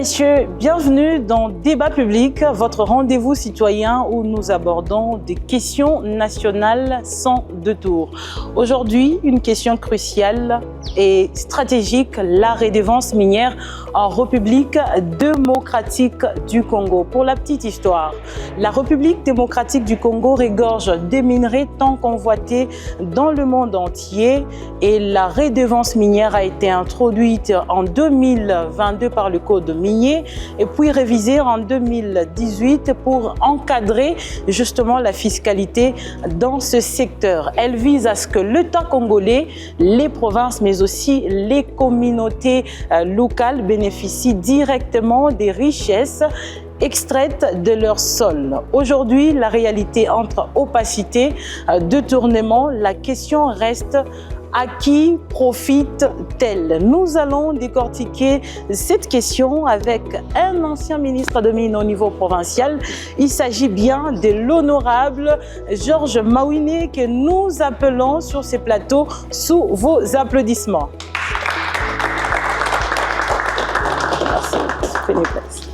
Messieurs, bienvenue dans Débat public, votre rendez-vous citoyen où nous abordons des questions nationales sans détour. Aujourd'hui, une question cruciale et stratégique, la redevance minière en République démocratique du Congo. Pour la petite histoire, la République démocratique du Congo regorge des minerais tant convoités dans le monde entier et la redevance minière a été introduite en 2022 par le Code minier et puis révisée en 2018 pour encadrer justement la fiscalité dans ce secteur. Elle vise à ce que l'État congolais, les provinces mais aussi les communautés locales bénéficient directement des richesses extraites de leur sol. Aujourd'hui, la réalité entre opacité, détournement, la question reste: à qui profite-t-elle? Nous allons décortiquer cette question avec un ancien ministre de Mines au niveau provincial. Il s'agit bien de l'honorable Georges Mawine que nous appelons sur ces plateaux sous vos applaudissements. Merci. Prenez place.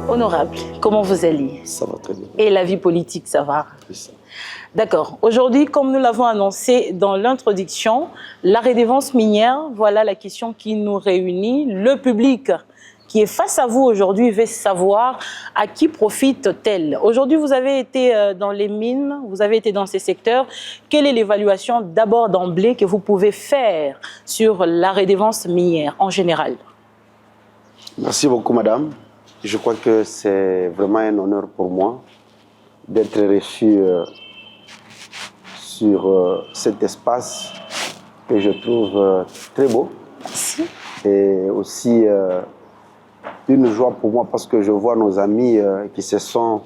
Honorable, comment vous allez? Ça va très bien. Et la vie politique, ça va? Oui, ça. D'accord. Aujourd'hui, comme nous l'avons annoncé dans l'introduction, la redevance minière, voilà la question qui nous réunit. Le public qui est face à vous aujourd'hui veut savoir à qui profite-t-elle. Aujourd'hui, vous avez été dans les mines, vous avez été dans ces secteurs. Quelle est l'évaluation d'abord d'emblée que vous pouvez faire sur la redevance minière en général? Merci beaucoup, madame. Je crois que c'est vraiment un honneur pour moi d'être reçu sur cet espace que je trouve très beau. Merci. Et aussi une joie pour moi parce que je vois nos amis qui se sont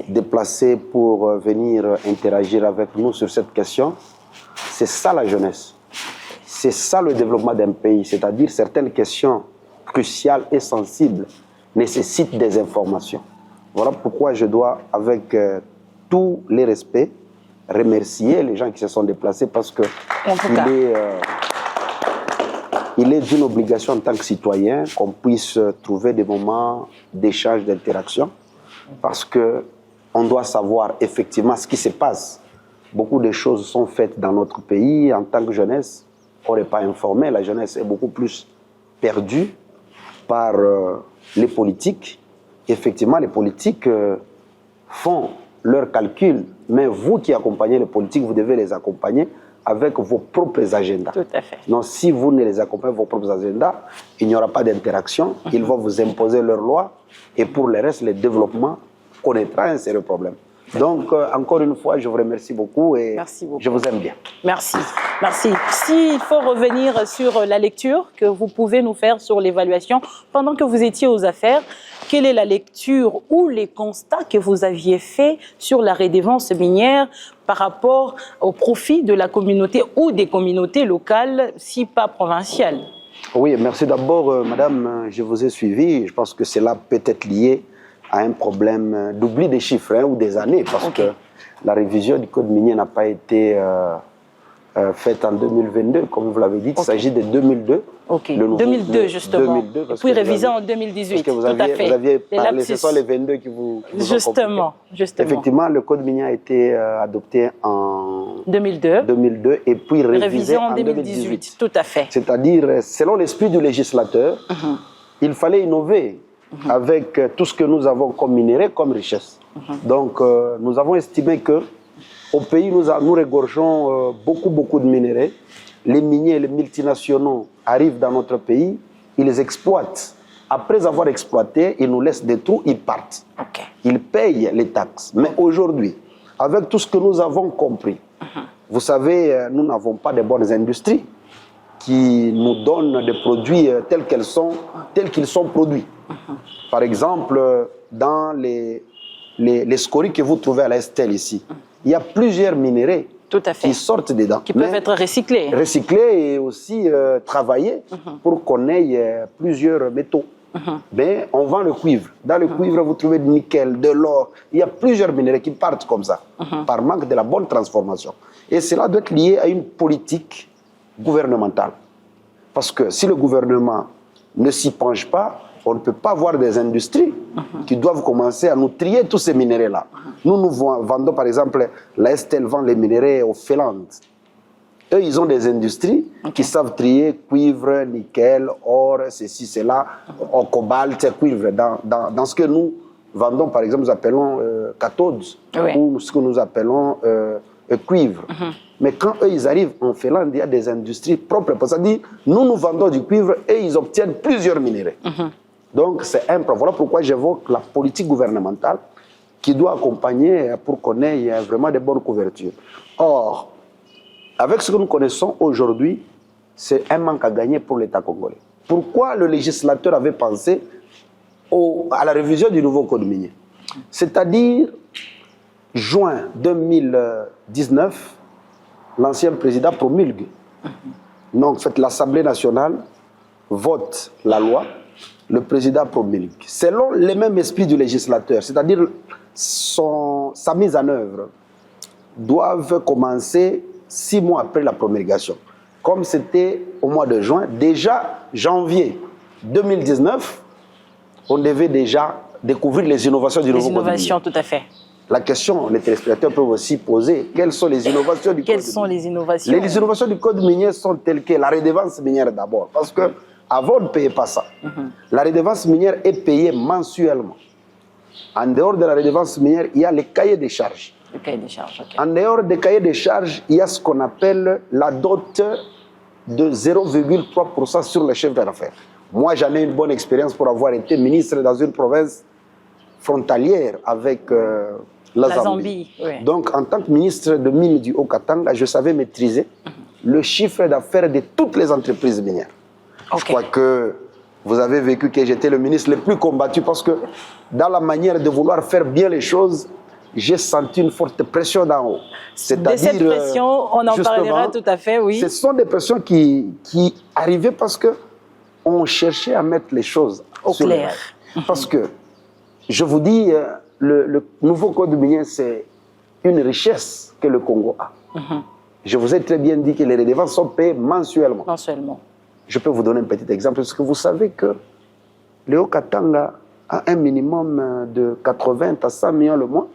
déplacés pour venir interagir avec nous sur cette question. C'est ça la jeunesse. C'est ça le développement d'un pays. C'est-à-dire certaines questions cruciales et sensibles nécessite des informations. Voilà pourquoi je dois, avec tous les respects, remercier les gens qui se sont déplacés parce que il est d'une obligation en tant que citoyen qu'on puisse trouver des moments d'échange, d'interaction, parce qu'on doit savoir effectivement ce qui se passe. Beaucoup de choses sont faites dans notre pays. En tant que jeunesse, on n'est pas informé. La jeunesse est beaucoup plus perdue par les politiques. Effectivement, les politiques font leurs calculs, mais vous qui accompagnez les politiques, vous devez les accompagner avec vos propres agendas. Tout à fait. Donc, si vous ne les accompagnez vos propres agendas, il n'y aura pas d'interaction. Ils vont vous imposer leurs lois et pour le reste, le développement connaîtra un sérieux problème. Donc, encore une fois, je vous remercie beaucoup et je vous aime bien. Merci. Merci. S'il faut revenir sur la lecture que vous pouvez nous faire sur l'évaluation, pendant que vous étiez aux affaires, quelle est la lecture ou les constats que vous aviez faits sur la redevance minière par rapport au profit de la communauté ou des communautés locales, si pas provinciales? Oui, merci d'abord, madame, je vous ai suivi. Je pense que cela peut être lié à un problème d'oubli des chiffres ou des années, parce que la révision du code minier n'a pas été faite en 2022, comme vous l'avez dit. Il s'agit de 2002. Le nouveau, 2002, justement. 2002, et puis révisé en 2018. Parce que vous aviez parlé, ce sont les 22 qui vous justement. Effectivement, le code minier a été adopté en 2002 et puis révisé en 2018. Tout à fait. C'est-à-dire, selon l'esprit du législateur, il fallait innover avec tout ce que nous avons comme minerai, comme richesse. Donc, nous avons estimé que au pays, nous regorgeons beaucoup de minerais. Les miniers, les multinationaux arrivent dans notre pays, ils les exploitent. Après avoir exploité, ils nous laissent des trous, ils partent. Ils payent les taxes. Mais aujourd'hui, avec tout ce que nous avons compris, vous savez, nous n'avons pas de bonnes industries qui nous donnent des produits tels qu'ils sont produits. Par exemple, dans les scories que vous trouvez à l'Estelle ici, il y a plusieurs minéraux qui sortent dedans. Qui peuvent être recyclés. Recyclés et aussi travaillés pour qu'on ait plusieurs métaux. mais on vend le cuivre. Dans le cuivre, vous trouvez du nickel, de l'or. Il y a plusieurs minéraux qui partent comme ça, par manque de la bonne transformation. Et cela doit être lié à une politique gouvernementale. Parce que si le gouvernement ne s'y penche pas, on ne peut pas avoir des industries qui doivent commencer à nous trier tous ces minéraux-là. Nous vendons par exemple, la Estelle vend les minéraux aux Félandes. Eux, ils ont des industries qui savent trier cuivre, nickel, or, ceci, cela, au cobalt, cuivre. Dans ce que nous vendons, par exemple, nous appelons cathodes, ou ce que nous appelons cuivre. Mais quand eux, ils arrivent en Finlande, il y a des industries propres. C'est-à-dire, nous vendons du cuivre et ils obtiennent plusieurs minéraux. Donc, c'est un problème. Voilà pourquoi j'évoque la politique gouvernementale qui doit accompagner pour qu'on ait vraiment de bonnes couvertures. Or, avec ce que nous connaissons aujourd'hui, c'est un manque à gagner pour l'État congolais. Pourquoi le législateur avait pensé à la révision du nouveau code minier? C'est-à-dire, juin 2019, l'ancien président promulgue. Donc, l'Assemblée nationale vote la loi, le président promulgue. Selon le même esprit du législateur, c'est-à-dire sa mise en œuvre, doivent commencer 6 mois après la promulgation. Comme c'était au mois de juin, déjà janvier 2019, on devait déjà découvrir les innovations du nouveau code minier. Les innovations, tout à fait. La question, les téléspectateurs peuvent aussi poser, quelles sont les innovations du code minier? Quelles sont les innovations? Les innovations du code minier sont telles que la redevance minière d'abord, parce que avant, on ne payait pas ça. La redevance minière est payée mensuellement. En dehors de la redevance minière, il y a les cahiers des charges. Le cahier des charges, En dehors des cahiers des charges, il y a ce qu'on appelle la dot de 0,3% sur le chiffre d'affaires. Moi, j'en ai une bonne expérience pour avoir été ministre dans une province frontalière avec la Zambie. Oui. Donc, en tant que ministre de mines du Haut-Katanga, je savais maîtriser le chiffre d'affaires de toutes les entreprises minières. Je crois que vous avez vécu que j'étais le ministre le plus combattu parce que dans la manière de vouloir faire bien les choses, j'ai senti une forte pression d'en haut. De cette pression, on en parlera tout à fait, oui. Ce sont des pressions qui arrivaient parce qu'on cherchait à mettre les choses au clair. Parce que, je vous dis, le nouveau code minier, c'est une richesse que le Congo a. Je vous ai très bien dit que les redevances sont payées mensuellement. Je peux vous donner un petit exemple, parce que vous savez que le Haut-Katanga a un minimum de 80 à 100 millions le mois.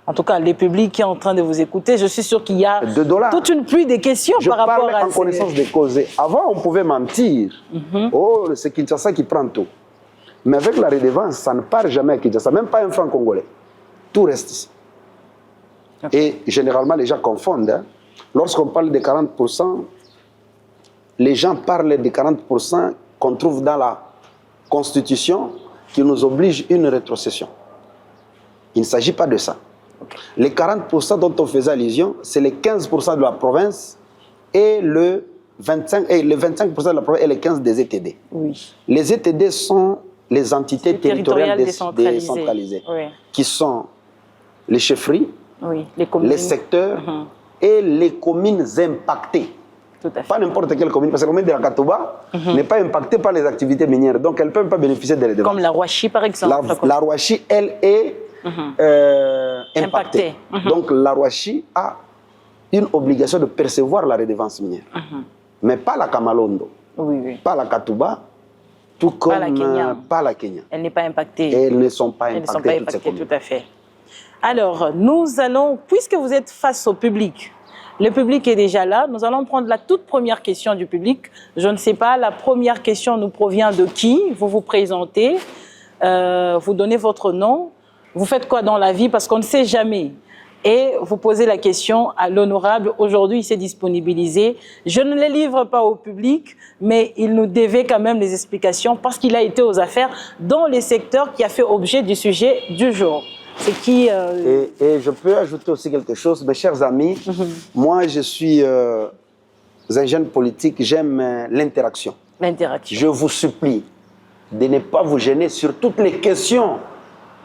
En tout cas, les publics qui sont en train de vous écouter, je suis sûr qu'il y a toute une pluie de questions par rapport à... Je parle en connaissance des causes. Avant, on pouvait mentir. Oh, c'est Kinshasa qui prend tout. Mais avec la redevance, ça ne part jamais à Kinshasa, même pas un franc congolais. Tout reste ici. Et généralement, les gens confondent. Hein. Lorsqu'on parle de 40%, les gens parlent des 40% qu'on trouve dans la Constitution qui nous oblige une rétrocession. Il ne s'agit pas de ça. Les 40% dont on faisait allusion, c'est les 15% de la province et le 25% de la province et les 15% des ETD. Oui. Les ETD sont les entités territoriales décentralisées qui sont les chefferies, les secteurs et les communes impactées. Pas n'importe quelle commune, parce que la commune de la Katouba n'est pas impactée par les activités minières, donc elle ne peut pas bénéficier des redevances. Comme la Rouachi, par exemple. La Rouachi, elle est impactée. Donc la Rouachi a une obligation de percevoir la redevance minière. Mais pas la Kamalondo, pas la Katouba, tout comme pas la Kenya. Elle n'est pas impactée. Et elles ne sont pas impactées, tout à fait. Alors, nous allons, puisque vous êtes face au public, le public est déjà là. Nous allons prendre la toute première question du public. Je ne sais pas, la première question nous provient de qui? Vous vous présentez, vous donnez votre nom. Vous faites quoi dans la vie? Parce qu'on ne sait jamais. Et vous posez la question à l'honorable. Aujourd'hui, il s'est disponibilisé. Je ne les livre pas au public, mais il nous devait quand même les explications parce qu'il a été aux affaires dans les secteurs qui a fait objet du sujet du jour. C'est qui et je peux ajouter aussi quelque chose, mes chers amis. Moi, je suis un jeune politique, j'aime l'interaction. Je vous supplie de ne pas vous gêner sur toutes les questions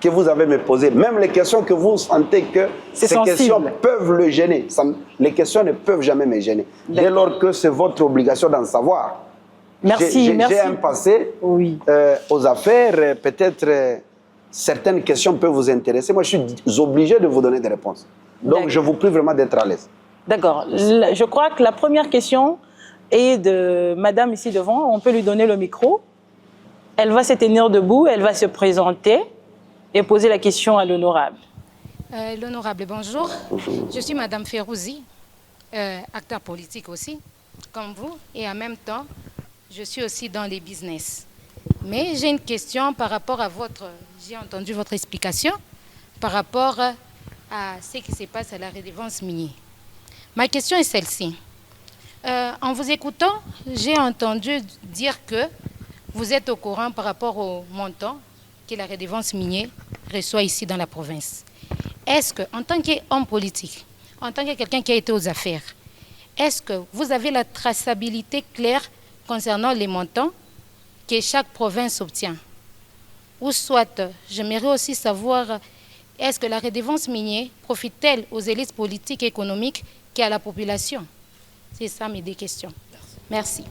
que vous avez me posées, même les questions que vous sentez que ces questions peuvent le gêner. Les questions ne peuvent jamais me gêner. Dès lors que c'est votre obligation d'en savoir, Merci, merci. J'ai un passé aux affaires. Peut-être certaines questions peuvent vous intéresser. Moi, je suis obligé de vous donner des réponses. Donc, je vous prie vraiment d'être à l'aise. D'accord. Je crois que la première question est de madame ici devant. On peut lui donner le micro. Elle va se tenir debout, elle va se présenter et poser la question à l'honorable. L'honorable, bonjour. Bonjour. Je suis madame Ferrouzi, acteur politique aussi, comme vous. Et en même temps, je suis aussi dans les business. Mais j'ai une question par rapport à j'ai entendu votre explication, par rapport à ce qui se passe à la redevance minière. Ma question est celle-ci. En vous écoutant, j'ai entendu dire que vous êtes au courant par rapport au montant que la redevance minière reçoit ici dans la province. Est-ce que, en tant qu'homme politique, en tant que quelqu'un qui a été aux affaires, est-ce que vous avez la traçabilité claire concernant les montants que chaque province obtient? Ou soit, j'aimerais aussi savoir, est-ce que la redevance minière profite-t-elle aux élites politiques et économiques qu'à la population? C'est ça mes deux questions. Merci.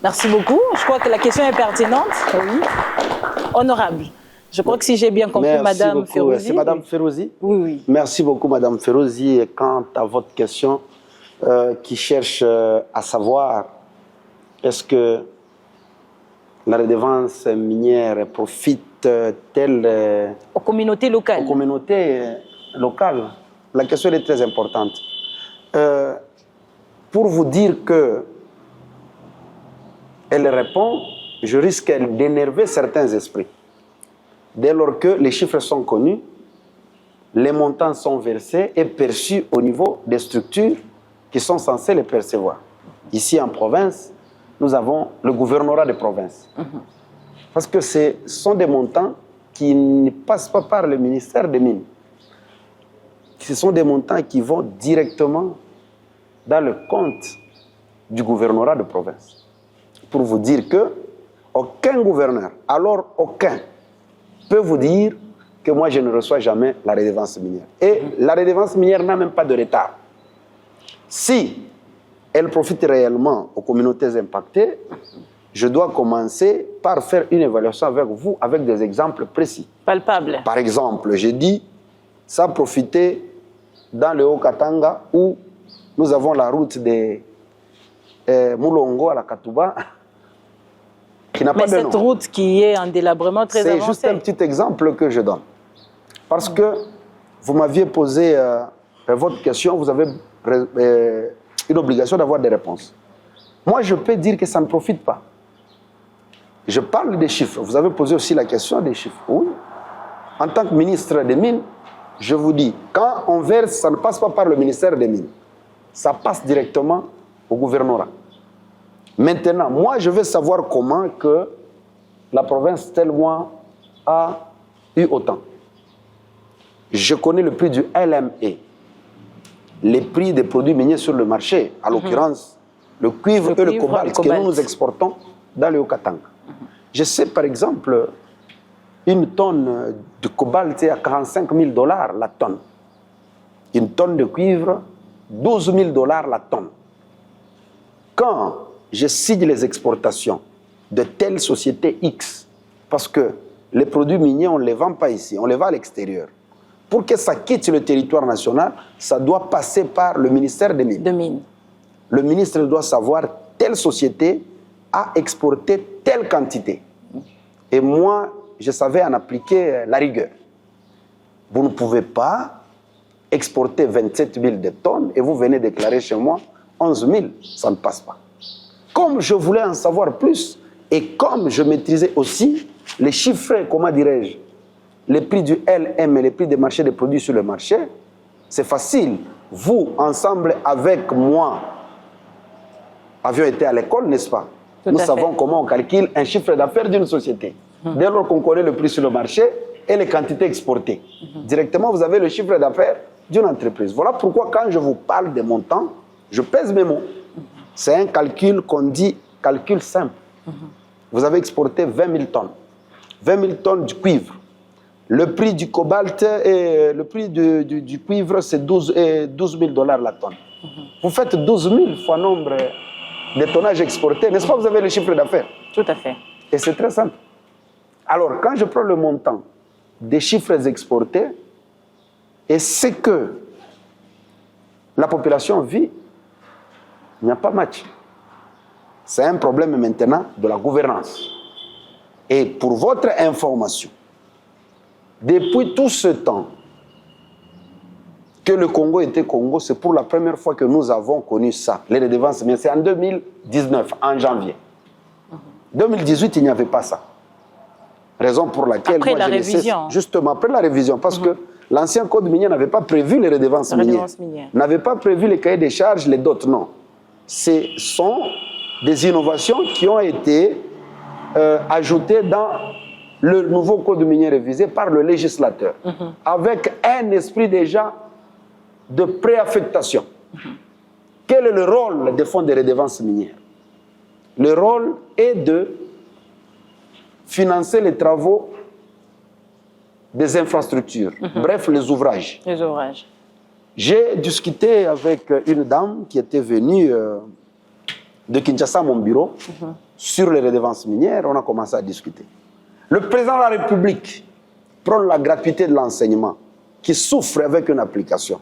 Merci beaucoup. Je crois que la question est pertinente. Oui. Honorable. Je crois que si j'ai bien compris, madame Ferrouzi. C'est madame Ferrouzi? Oui, oui. Merci beaucoup, madame Ferrouzi. Et quant à votre question, qui cherche à savoir, est-ce que la redevance minière profite-t-elle aux communautés locales? Aux communautés locales. La question est très importante. Pour vous dire que elle répond, je risque d'énerver certains esprits. Dès lors que les chiffres sont connus, les montants sont versés et perçus au niveau des structures qui sont censées les percevoir. Ici en province, nous avons le gouvernorat de province. Parce que ce sont des montants qui ne passent pas par le ministère des Mines. Ce sont des montants qui vont directement dans le compte du gouvernorat de province. Pour vous dire que aucun gouverneur, alors aucun, peut vous dire que moi je ne reçois jamais la redevance minière. Et la redevance minière n'a même pas de retard. Si elle profite réellement aux communautés impactées, je dois commencer par faire une évaluation avec vous, avec des exemples précis. Palpables. Par exemple, j'ai dit, ça a profité dans le Haut-Katanga où nous avons la route de Moulongo à la Katouba, qui n'a pas de nom. Mais cette route qui est en délabrement très avancé. C'est juste un petit exemple que je donne. Parce que vous m'aviez posé votre question, vous avez une obligation d'avoir des réponses. Moi, je peux dire que ça ne profite pas. Je parle des chiffres. Vous avez posé aussi la question des chiffres. Oui. En tant que ministre des Mines, je vous dis, quand on verse, ça ne passe pas par le ministère des Mines. Ça passe directement au gouvernorat. Maintenant, moi, je veux savoir comment que la province tel mois a eu autant. Je connais le prix du LME, les prix des produits miniers sur le marché, à l'occurrence le cuivre et le cobalt que nous exportons dans le Haut-Katanga. Je sais par exemple, une tonne de cobalt est à 45 000 $ la tonne. Une tonne de cuivre, 12 000 $ la tonne. Quand je signe les exportations de telle société X, parce que les produits miniers, on ne les vend pas ici, on les vend à l'extérieur. Pour que ça quitte le territoire national, ça doit passer par le ministère des Mines. Le ministre doit savoir telle société a exporté telle quantité. Et moi, je savais en appliquer la rigueur. Vous ne pouvez pas exporter 27 000 de tonnes et vous venez déclarer chez moi 11 000. Ça ne passe pas. Comme je voulais en savoir plus et comme je maîtrisais aussi les chiffres, comment dirais-je, les prix du LM et les prix des marchés des produits sur le marché, c'est facile. Vous, ensemble avec moi, avions été à l'école, n'est-ce pas? Nous savons comment on calcule un chiffre d'affaires d'une société. Dès lors qu'on connaît le prix sur le marché et les quantités exportées, directement, vous avez le chiffre d'affaires d'une entreprise. Voilà pourquoi quand je vous parle des montants, je pèse mes mots. C'est un calcul qu'on dit calcul simple. Vous avez exporté 20 000 tonnes. 20 000 tonnes du cuivre. Le prix du cobalt et le prix du cuivre, c'est 12 000 $ la tonne. Vous faites 12 000 fois nombre des tonnages exportés, n'est-ce pas, vous avez le chiffre d'affaires. Tout à fait. Et c'est très simple. Alors, quand je prends le montant des chiffres exportés et ce que la population vit, il n'y a pas match. C'est un problème maintenant de la gouvernance. Et pour votre information, depuis tout ce temps que le Congo était Congo, c'est pour la première fois que nous avons connu ça, les redevances. Mais c'est en 2019, en janvier. 2018, il n'y avait pas ça. Raison pour laquelle après moi, la je révision. Justement, après la révision, parce que l'ancien code minier n'avait pas prévu les redevances minières. N'avait pas prévu les cahiers des charges, les dots, non. Ce sont des innovations qui ont été ajoutées dans le nouveau code minier révisé par le législateur, avec un esprit déjà de préaffectation. Quel est le rôle des fonds de redevances minières? Le rôle est de financer les travaux des infrastructures, bref, les ouvrages. Les ouvrages. J'ai discuté avec une dame qui était venue de Kinshasa à mon bureau sur les redevances minières. On a commencé à discuter. Le président de la République prend la gratuité de l'enseignement qui souffre avec une application.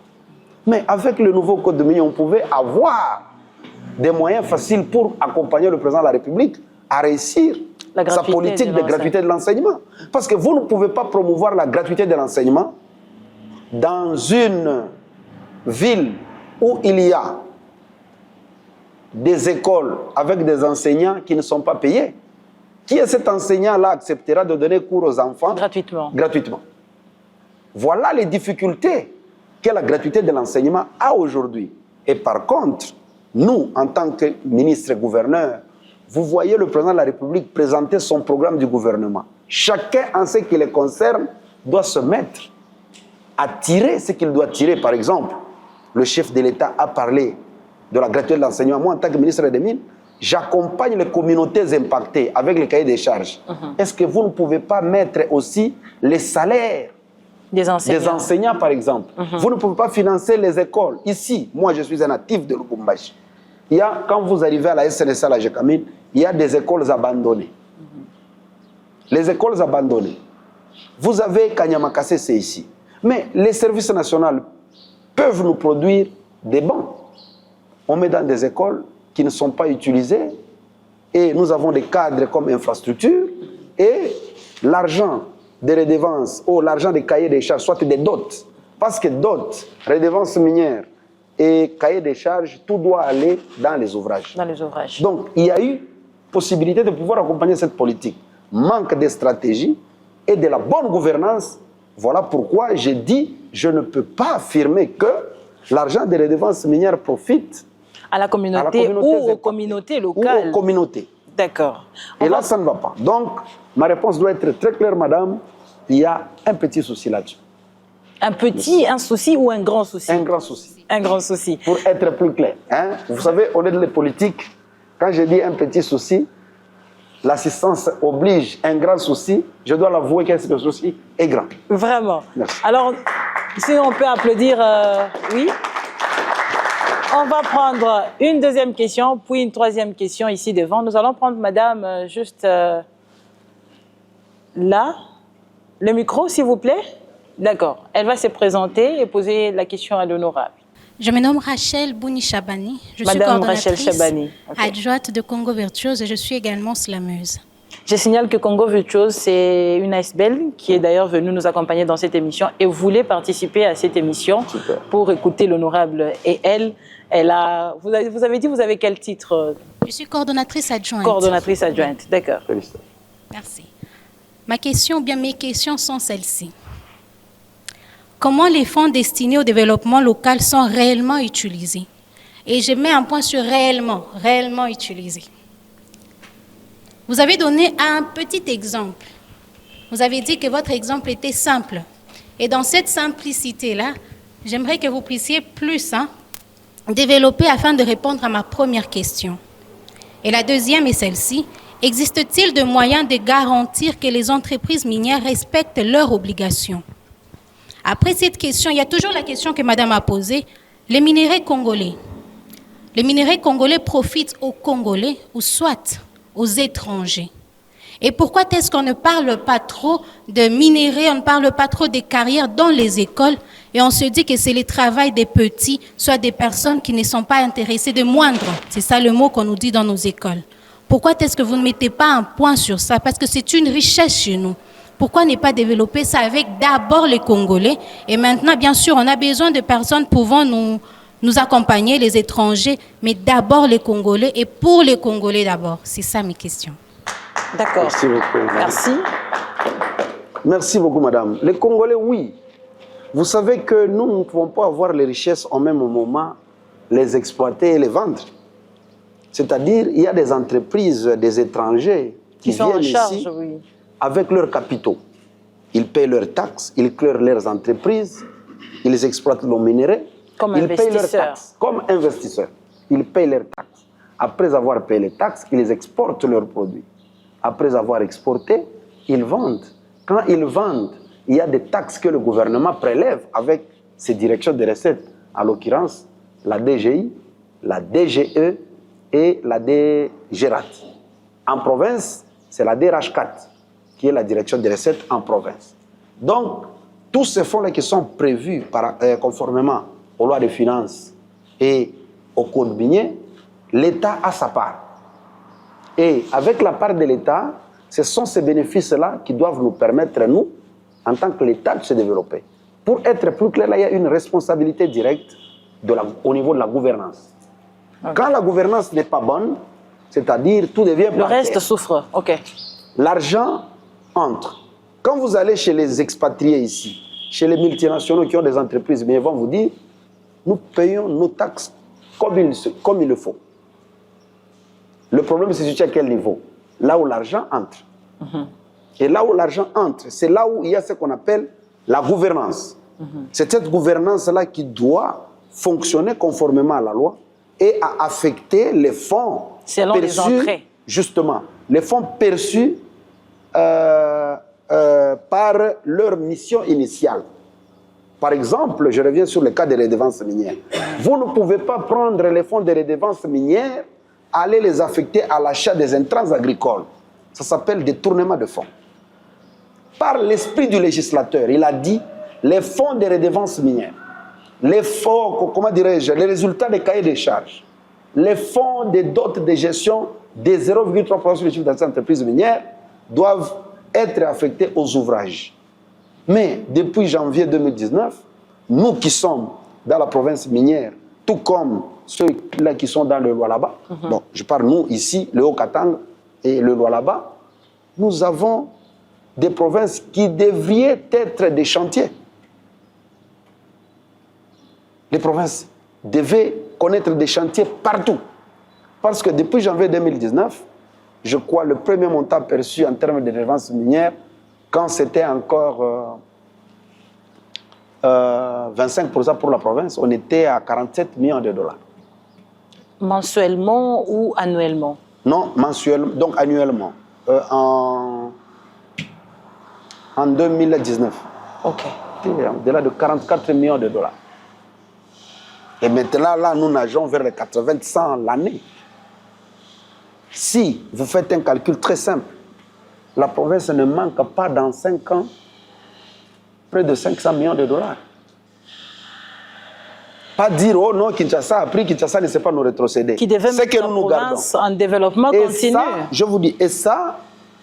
Mais avec le nouveau code minier, on pouvait avoir des moyens faciles pour accompagner le président de la République à réussir sa politique de gratuité de l'enseignement. Parce que vous ne pouvez pas promouvoir la gratuité de l'enseignement dans une ville où il y a des écoles avec des enseignants qui ne sont pas payés. Qui est cet enseignant-là acceptera de donner cours aux enfants gratuitement. Voilà les difficultés que la gratuité de l'enseignement a aujourd'hui. Et par contre, nous, en tant que ministre et gouverneur, vous voyez le président de la République présenter son programme du gouvernement. Chacun, en ce qui le concerne, doit se mettre à tirer ce qu'il doit tirer. Par exemple, le chef de l'État a parlé de la gratuité de l'enseignement. Moi, en tant que ministre des Mines, j'accompagne les communautés impactées avec les cahiers des charges. Est-ce que vous ne pouvez pas mettre aussi les salaires des enseignants, par exemple? Vous ne pouvez pas financer les écoles. Ici, moi, je suis un natif de Lubumbashi. Il y a, quand vous arrivez à la SNSA, la GECAMIN, il y a des écoles abandonnées. Les écoles abandonnées. Vous avez Kanyamakase, c'est ici. Mais les services nationaux peuvent nous produire des bancs. On met dans des écoles qui ne sont pas utilisées et nous avons des cadres comme infrastructure et l'argent des redevances ou l'argent des cahiers des charges, soit des dots. Parce que dots, redevances minières et cahiers des charges, tout doit aller dans les ouvrages. Donc, il y a eu possibilité de pouvoir accompagner cette politique. Manque de stratégie et de la bonne gouvernance. Voilà pourquoi j'ai dit, je ne peux pas affirmer que l'argent des redevances minières profite à la communauté ou aux communautés locales. Ou aux communautés. D'accord. Et là, ça ne va pas. Donc, ma réponse doit être très claire, madame. Il y a un petit souci là-dessus. Un souci ou un grand souci? Un grand souci. Un grand souci. Pour être plus clair. Hein? Vous savez, on est dans les politiques. Quand je dis un petit souci, l'assistance oblige un grand souci. Je dois l'avouer que ce souci est grand. Vraiment. Merci. Alors, si on peut applaudir, oui. On va prendre une deuxième question, puis une troisième question ici devant. Nous allons prendre madame juste là. Le micro, s'il vous plaît. D'accord. Elle va se présenter et poser la question à l'honorable. Je me nomme Rachel Bouni-Chabani. Je suis Madame Rachel coordonnatrice Chabani. adjointe de Congo Virtuose et je suis également slameuse. Je signale que Congo Virtuose, c'est une ASBEL qui est d'ailleurs venue nous accompagner dans cette émission et voulait participer à cette émission. Super. Pour écouter l'honorable. Et elle a... Vous avez dit, vous avez quel titre? Je suis coordonnatrice adjointe. Coordonnatrice adjointe, d'accord. Merci. Mes questions sont celles-ci. Comment les fonds destinés au développement local sont réellement utilisés? Et je mets un point sur réellement utilisés. Vous avez donné un petit exemple. Vous avez dit que votre exemple était simple. Et dans cette simplicité-là, j'aimerais que vous puissiez plus développer afin de répondre à ma première question. Et la deuxième est celle-ci. Existe-t-il de moyens de garantir que les entreprises minières respectent leurs obligations? Après cette question, il y a toujours la question que madame a posée. Les minerais congolais, Les minerais congolais profitent aux Congolais ou soit aux étrangers. Et pourquoi est-ce qu'on ne parle pas trop de minerais, on ne parle pas trop des carrières dans les écoles et on se dit que c'est le travail des petits, soit des personnes qui ne sont pas intéressées, de moindres. C'est ça le mot qu'on nous dit dans nos écoles. Pourquoi est-ce que vous ne mettez pas un point sur ça? Parce que c'est une richesse chez nous. Pourquoi ne pas développer ça avec d'abord les Congolais? Et maintenant, bien sûr, on a besoin de personnes pouvant nous accompagner, les étrangers, mais d'abord les Congolais et pour les Congolais d'abord. C'est ça mes questions. D'accord. Merci beaucoup. Merci. Merci beaucoup, madame. Les Congolais, oui. Vous savez que nous ne pouvons pas avoir les richesses au même moment, les exploiter et les vendre. C'est-à-dire, il y a des entreprises, des étrangers qui sont en viennent charge, ici oui, avec leurs capitaux. Ils payent leurs taxes, ils créent leurs entreprises, ils exploitent nos minéraux. Comme ils payent leurs investisseurs. taxes comme investisseurs. Ils payent leurs taxes. Après avoir payé les taxes, ils exportent leurs produits. Après avoir exporté, ils vendent. Quand ils vendent, il y a des taxes que le gouvernement prélève avec ses directions de recettes. En l'occurrence, la DGI, la DGE et la DGRAT. En province, c'est la DRH4 qui est la direction des recettes en province. Donc, tous ces fonds-là qui sont prévus conformément aux lois de finances et au code minier, l'État a sa part. Et avec la part de l'État, ce sont ces bénéfices-là qui doivent nous permettre, nous, en tant que l'État, de se développer. Pour être plus clair, là, il y a une responsabilité directe au niveau de la gouvernance. Okay. Quand la gouvernance n'est pas bonne, c'est-à-dire tout devient le reste souffre. Ok. L'argent entre. Quand vous allez chez les expatriés ici, chez les multinationaux qui ont des entreprises, mais ils vont vous dire, nous payons nos taxes comme il le faut. Le problème, c'est situé à quel niveau? Là où l'argent entre. Et là où l'argent entre, c'est là où il y a ce qu'on appelle la gouvernance. C'est cette gouvernance-là qui doit fonctionner conformément à la loi et à affecter les fonds selon perçus, les entrées. Justement, les fonds perçus par leur mission initiale. Par exemple, je reviens sur le cas des redevances minières. Vous ne pouvez pas prendre les fonds des redevances minières, aller les affecter à l'achat des intrants agricoles. Ça s'appelle détournement de fonds. Par l'esprit du législateur, il a dit les fonds des redevances minières, les fonds, comment dirais-je, les résultats des cahiers des charges, les fonds des dots de gestion des 0,3% du chiffre d'affaires des entreprises minières doivent être affectés aux ouvrages. Mais depuis janvier 2019, nous qui sommes dans la province minière, tout comme ceux-là qui sont dans le Lualaba, bon, je parle nous ici, le Haut-Katanga et le Lualaba, nous avons des provinces qui devraient être des chantiers. Les provinces devaient connaître des chantiers partout. Parce que depuis janvier 2019, je crois le premier montant perçu en termes de redevances minières, quand c'était encore 25% pour la province, on était à 47 millions de dollars. Mensuellement ou annuellement? Non, mensuellement, donc annuellement. En 2019. Ok. Au-delà de 44 millions de dollars. Et maintenant, là, nous nageons vers les 80-100 l'année. Si vous faites un calcul très simple, la province ne manque pas dans 5 ans près de 500 millions de dollars. Pas dire, oh non, Kinshasa a pris, Kinshasa ne sait pas nous rétrocéder. Qui devait mettre la province en développement continu. Ça, je vous dis, et ça,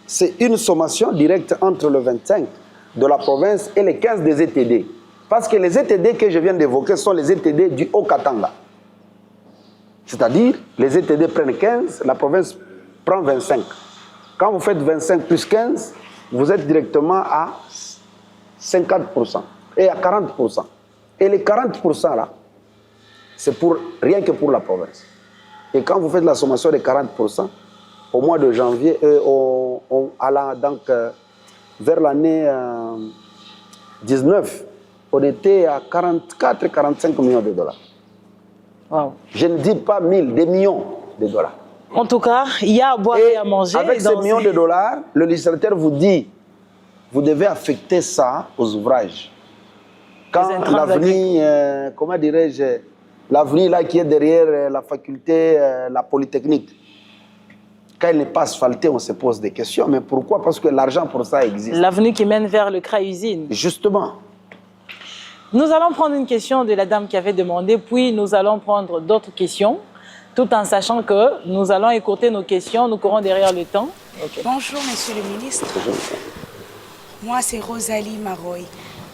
c'est une sommation directe entre le 25 de la province et les 15 des ETD. Parce que les ETD que je viens d'évoquer sont les ETD du Haut-Katanga. C'est-à-dire, les ETD prennent 15, la province prend 25. Quand vous faites 25 plus 15, vous êtes directement à 50% et à 40%. Et les 40% là, c'est pour rien que pour la province. Et quand vous faites la sommation des 40%, au mois de janvier, vers l'année 19, on était à 44-45 millions de dollars. Wow. Je ne dis pas 1000, des millions de dollars. En tout cas, il y a à boire et à manger. Avec ces millions de dollars, le législateur vous dit, vous devez affecter ça aux ouvrages. Quand l'avenir, comment dirais-je, L'avenue là qui est derrière la faculté, la Polytechnique. Quand elle n'est pas asphaltée, on se pose des questions. Mais pourquoi? Parce que l'argent pour ça existe. L'avenue qui mène vers le CRA-usine. Justement. Nous allons prendre une question de la dame qui avait demandé, puis nous allons prendre d'autres questions, tout en sachant que nous allons écouter nos questions, nous courons derrière le temps. Okay. Bonjour, monsieur le ministre. Moi, c'est Rosalie Maroy.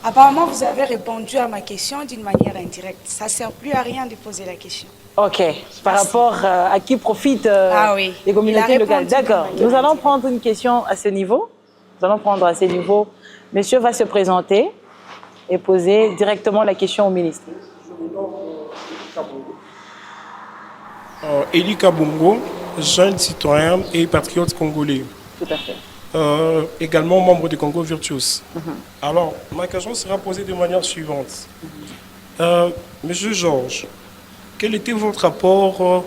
Apparemment, vous avez répondu à ma question d'une manière indirecte. Ça ne sert plus à rien de poser la question. Ok. Par rapport à qui profitent oui. les communautés locales. D'accord. Nous allons prendre une question à ce niveau. Nous allons prendre à ce niveau. Monsieur va se présenter et poser directement la question au ministre. Eli Kabongo, jeune citoyen et patriote congolais. Tout à fait. Également membre du Congo Virtuous. Alors, ma question sera posée de manière suivante. Monsieur Georges, quel était votre rapport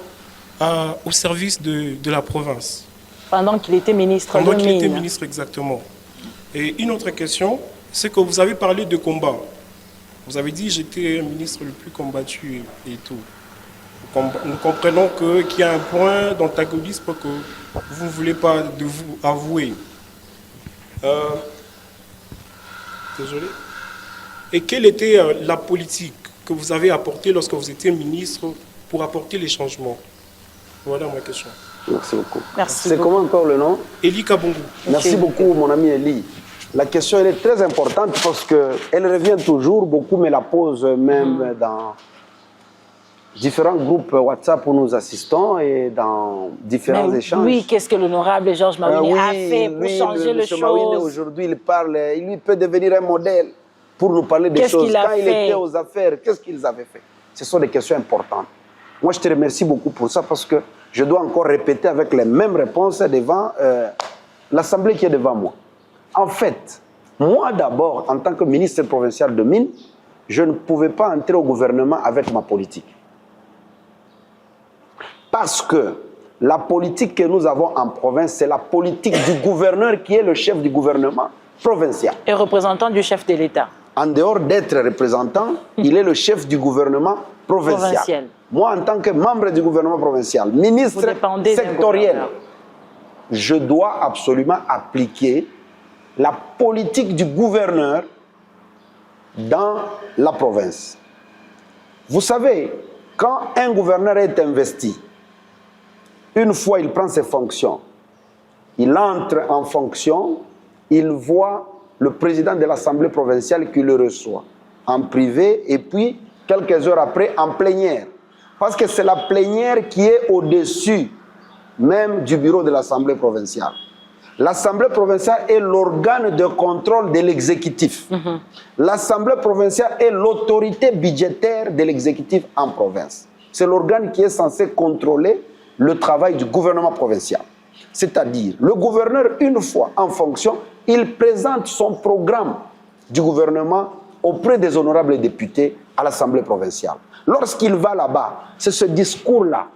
au service de la province? Pendant qu'il était ministre Pendant de qu'il était Mines. ministre, exactement. Et une autre question, c'est que vous avez parlé de combat. Vous avez dit j'étais un ministre le plus combattu et tout. Nous comprenons qu'il y a un point d'antagonisme que vous ne voulez pas de vous avouer. Désolé. Et quelle était la politique que vous avez apportée lorsque vous étiez ministre pour apporter les changements? Voilà ma question. Merci beaucoup. Merci C'est beaucoup. comment encore le nom? Eli Kabongo. Merci beaucoup, mon ami Eli. La question elle est très importante parce qu'elle revient toujours, beaucoup me la posent même dans différents groupes WhatsApp où nous assistons et dans différents Mais échanges. oui, qu'est-ce que l'honorable Georges Mawine a fait pour changer les M. Mawine, choses? aujourd'hui, il parle, il lui peut devenir un modèle pour nous parler des Qu'est-ce choses. qu'il a Quand il fait? était aux affaires, qu'est-ce qu'ils avaient fait? Ce sont des questions importantes. Moi, je te remercie beaucoup pour ça parce que je dois encore répéter avec les mêmes réponses devant l'Assemblée qui est devant moi. En fait, moi d'abord, en tant que ministre provincial de Mines, je ne pouvais pas entrer au gouvernement avec ma politique. Parce que la politique que nous avons en province, c'est la politique du gouverneur qui est le chef du gouvernement provincial. Et représentant du chef de l'État. En dehors d'être représentant, il est le chef du gouvernement provincial. Moi, en tant que membre du gouvernement provincial, ministre sectoriel, je dois absolument appliquer la politique du gouverneur dans la province. Vous savez, quand un gouverneur est investi, une fois il prend ses fonctions, il entre en fonction, il voit le président de l'Assemblée provinciale qui le reçoit en privé et puis quelques heures après en plénière. Parce que c'est la plénière qui est au-dessus même du bureau de l'Assemblée provinciale. L'Assemblée provinciale est l'organe de contrôle de l'exécutif. L'Assemblée provinciale est l'autorité budgétaire de l'exécutif en province. C'est l'organe qui est censé contrôler le travail du gouvernement provincial. C'est-à-dire, le gouverneur, une fois en fonction, il présente son programme du gouvernement auprès des honorables députés à l'Assemblée provinciale. Lorsqu'il va là-bas, c'est ce discours-là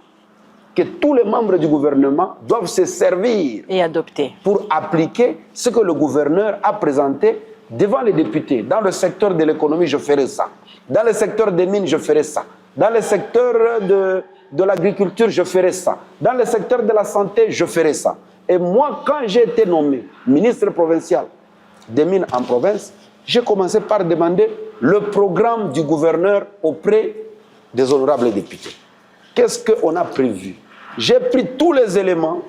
que tous les membres du gouvernement doivent se servir et adopter pour appliquer ce que le gouverneur a présenté devant les députés. Dans le secteur de l'économie, je ferai ça. Dans le secteur des mines, je ferai ça. Dans le secteur de l'agriculture, je ferai ça. Dans le secteur de la santé, je ferai ça. Et moi, quand j'ai été nommé ministre provincial des mines en province, j'ai commencé par demander le programme du gouverneur auprès des honorables députés. Qu'est-ce qu'on a prévu? J'ai pris tous les éléments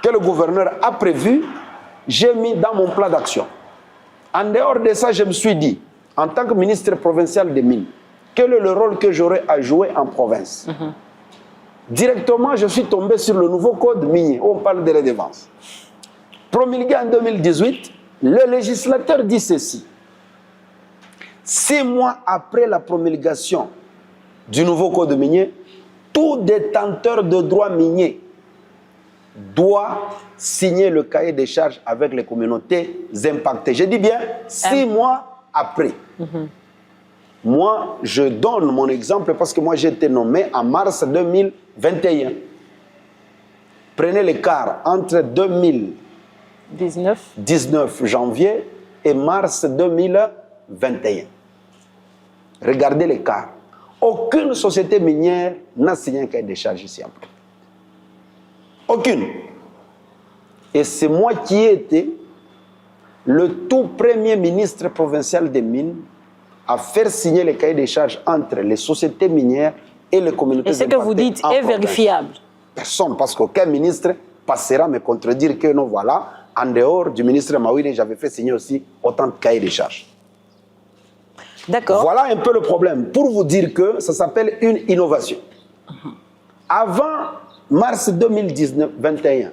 que le gouverneur a prévus, j'ai mis dans mon plan d'action. En dehors de ça, je me suis dit, en tant que ministre provincial des mines, quel est le rôle que j'aurais à jouer en province? Directement, je suis tombé sur le nouveau code minier, où on parle de redevance. Promulgué en 2018, le législateur dit ceci. 6 mois après la promulgation du nouveau code minier, tout détenteur de droits miniers doit signer le cahier des charges avec les communautés impactées. Je dis bien 6 mois après. Moi, je donne mon exemple parce que moi, j'ai été nommé en mars 2021. Prenez l'écart entre 2019 janvier et mars 2021. Regardez l'écart. aucune société minière n'a signé un cahier des charges ici en Afrique. Aucune. Et c'est moi qui ai été le tout premier ministre provincial des mines à faire signer les cahiers des charges entre les sociétés minières et les communautés. Et ce que vous dites est vérifiable? Personne, parce qu'aucun ministre passera me contredire que non, voilà, en dehors du ministre Mawine, j'avais fait signer aussi autant de cahiers des charges. D'accord. Voilà un peu le problème. Pour vous dire que ça s'appelle une innovation. Avant mars 2021,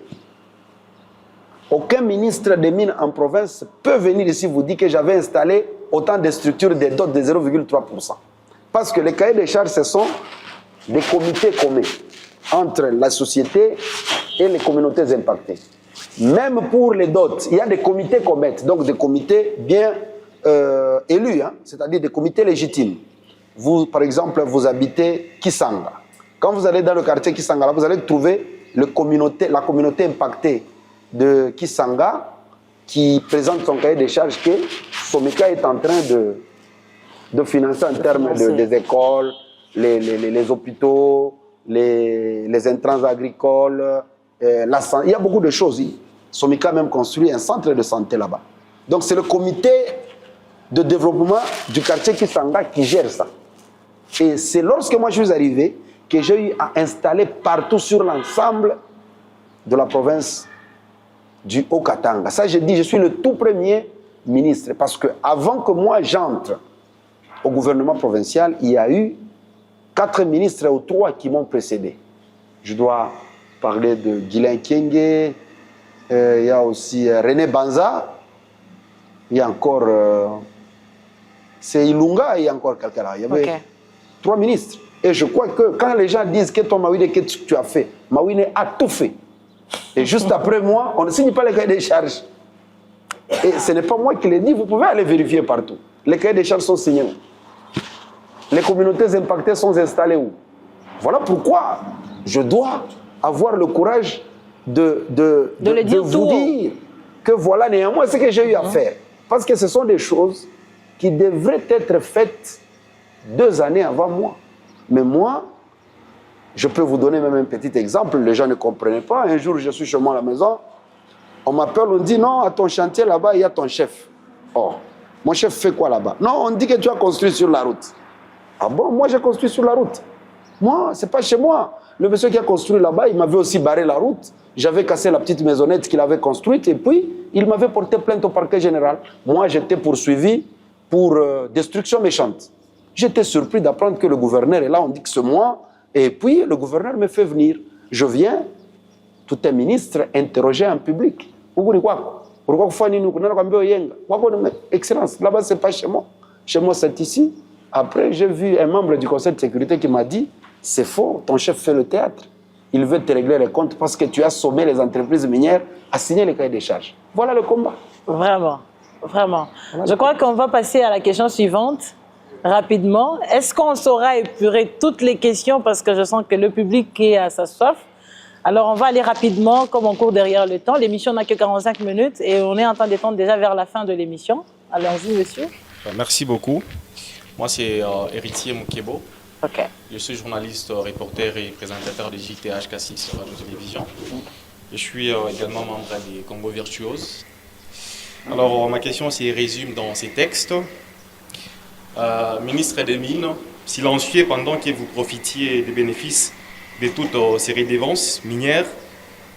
aucun ministre des Mines en province peut venir ici vous dire que j'avais installé autant de structures de dot de 0,3%. Parce que les cahiers des charges, ce sont des comités communs entre la société et les communautés impactées. Même pour les dots, il y a des comités qu'on met, donc des comités bien élus, hein, c'est-à-dire des comités légitimes. Vous, par exemple, vous habitez Kisanga. Quand vous allez dans le quartier Kisanga, là, vous allez trouver la communauté impactée de Kisanga qui présente son cahier des charges que Somika est en train de financer en termes des écoles, les hôpitaux, les intrants agricoles, il y a beaucoup de choses. Somika a même construit un centre de santé là-bas. Donc c'est le comité de développement du quartier Kisanga qui gère ça. Et c'est lorsque moi je suis arrivé que j'ai eu à installer partout sur l'ensemble de la province du Haut-Katanga. Ça, j'ai dit, je suis le tout premier ministre. Parce que avant que moi j'entre au gouvernement provincial, il y a eu 4 ministres ou 3 qui m'ont précédé. Je dois parler de Guilain Kienge, il y a aussi René Banza, il y a encore c'est Ilunga, il y a encore quelqu'un là. Il y avait 3 ministres. Et je crois que quand les gens disent que ton Mawine, que tu as fait, Mawine a tout fait. Et juste après moi, on ne signe pas les cahiers des charges. Et ce n'est pas moi qui l'ai dit, vous pouvez aller vérifier partout. Les cahiers des charges sont signés. Les communautés impactées sont installées où? Voilà pourquoi je dois avoir le courage de vous dire que voilà néanmoins ce que j'ai eu à faire. Parce que ce sont des choses qui devraient être faites 2 années avant moi. Mais moi, je peux vous donner même un petit exemple, les gens ne comprenaient pas. Un jour, je suis chez moi à la maison, on m'appelle, on dit non, à ton chantier là-bas, il y a ton chef. Oh, mon chef fait quoi là-bas? Non, on dit que tu as construit sur la route. Ah bon, moi j'ai construit sur la route. Moi, c'est pas chez moi. Le monsieur qui a construit là-bas, il m'avait aussi barré la route. J'avais cassé la petite maisonnette qu'il avait construite et puis il m'avait porté plainte au parquet général. Moi, j'étais poursuivi pour destruction méchante. J'étais surpris d'apprendre que le gouverneur est là, on dit que c'est moi. Et puis, le gouverneur me fait venir. Je viens, tout un ministre interrogé en public. Excellence, là-bas, c'est pas chez moi. Chez moi, c'est ici. Après, j'ai vu un membre du conseil de sécurité qui m'a dit, c'est faux, ton chef fait le théâtre. Il veut te régler les comptes parce que tu as sommé les entreprises minières à signer les cahiers des charges. Voilà le combat. Vraiment, vraiment. Je crois qu'on va passer à la question suivante. Rapidement, est-ce qu'on saura épurer toutes les questions parce que je sens que le public est à sa soif? Alors, on va aller rapidement, comme on court derrière le temps. L'émission n'a que 45 minutes et on est en train d'étendre déjà vers la fin de l'émission. Allons-y, monsieur. Merci beaucoup. Moi, c'est Héritier Moukebo. Okay. Je suis journaliste, reporter et présentateur de JTH Cassis sur Radio Télévision. Je suis également membre des Congo Virtuoses. Alors, ma question se résume dans ces textes. Ministre des Mines, silencieux pendant que vous profitiez des bénéfices de toutes ces redevances minières,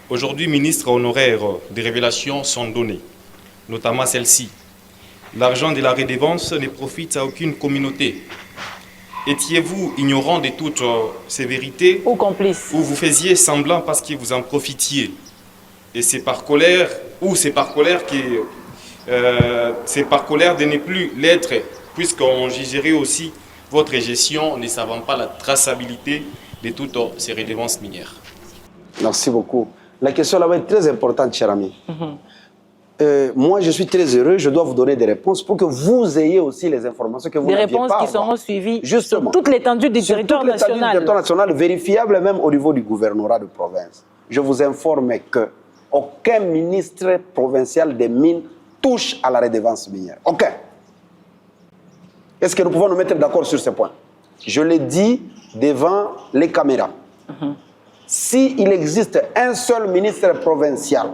aujourd'hui ministre honoraire, des révélations sont données, notamment celle-ci. L'argent de la redevance ne profite à aucune communauté. Étiez-vous ignorant de toutes ces vérités ou complice, ou vous faisiez semblant parce que vous en profitiez? Et c'est par colère, ou c'est par colère de ne plus l'être, puisqu'on jugerait aussi votre gestion, ne savant pas la traçabilité de toutes ces redevances minières. Merci beaucoup. La question là-bas est très importante, cher ami. Moi, je suis très heureux, je dois vous donner des réponses pour que vous ayez aussi les informations que vous n'aviez pas. Des réponses qui seront suivies justement sur toute l'étendue du territoire national. Du territoire national, vérifiable même au niveau du gouvernorat de province. Je vous informe qu'aucun ministre provincial des mines touche à la redevance minière. Aucun. Est-ce que nous pouvons nous mettre d'accord sur ce point? je l'ai dit devant les caméras. S'il existe un seul ministre provincial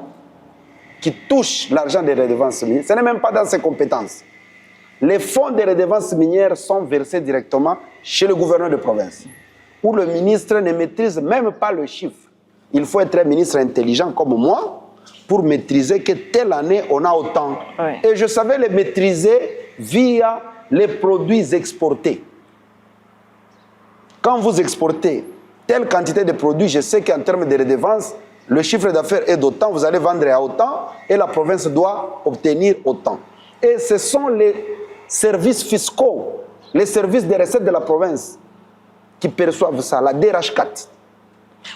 qui touche l'argent des redevances minières, ce n'est même pas dans ses compétences. Les fonds des redevances minières sont versés directement chez le gouverneur de province, où le ministre ne maîtrise même pas le chiffre. Il faut être un ministre intelligent comme moi pour maîtriser que telle année, on a autant. Ouais. Et je savais les maîtriser via les produits exportés. Quand vous exportez telle quantité de produits, je sais qu'en termes de redevances, le chiffre d'affaires est d'autant, vous allez vendre à autant et la province doit obtenir autant. Et ce sont les services fiscaux, les services des recettes de la province qui perçoivent ça, la DRH4.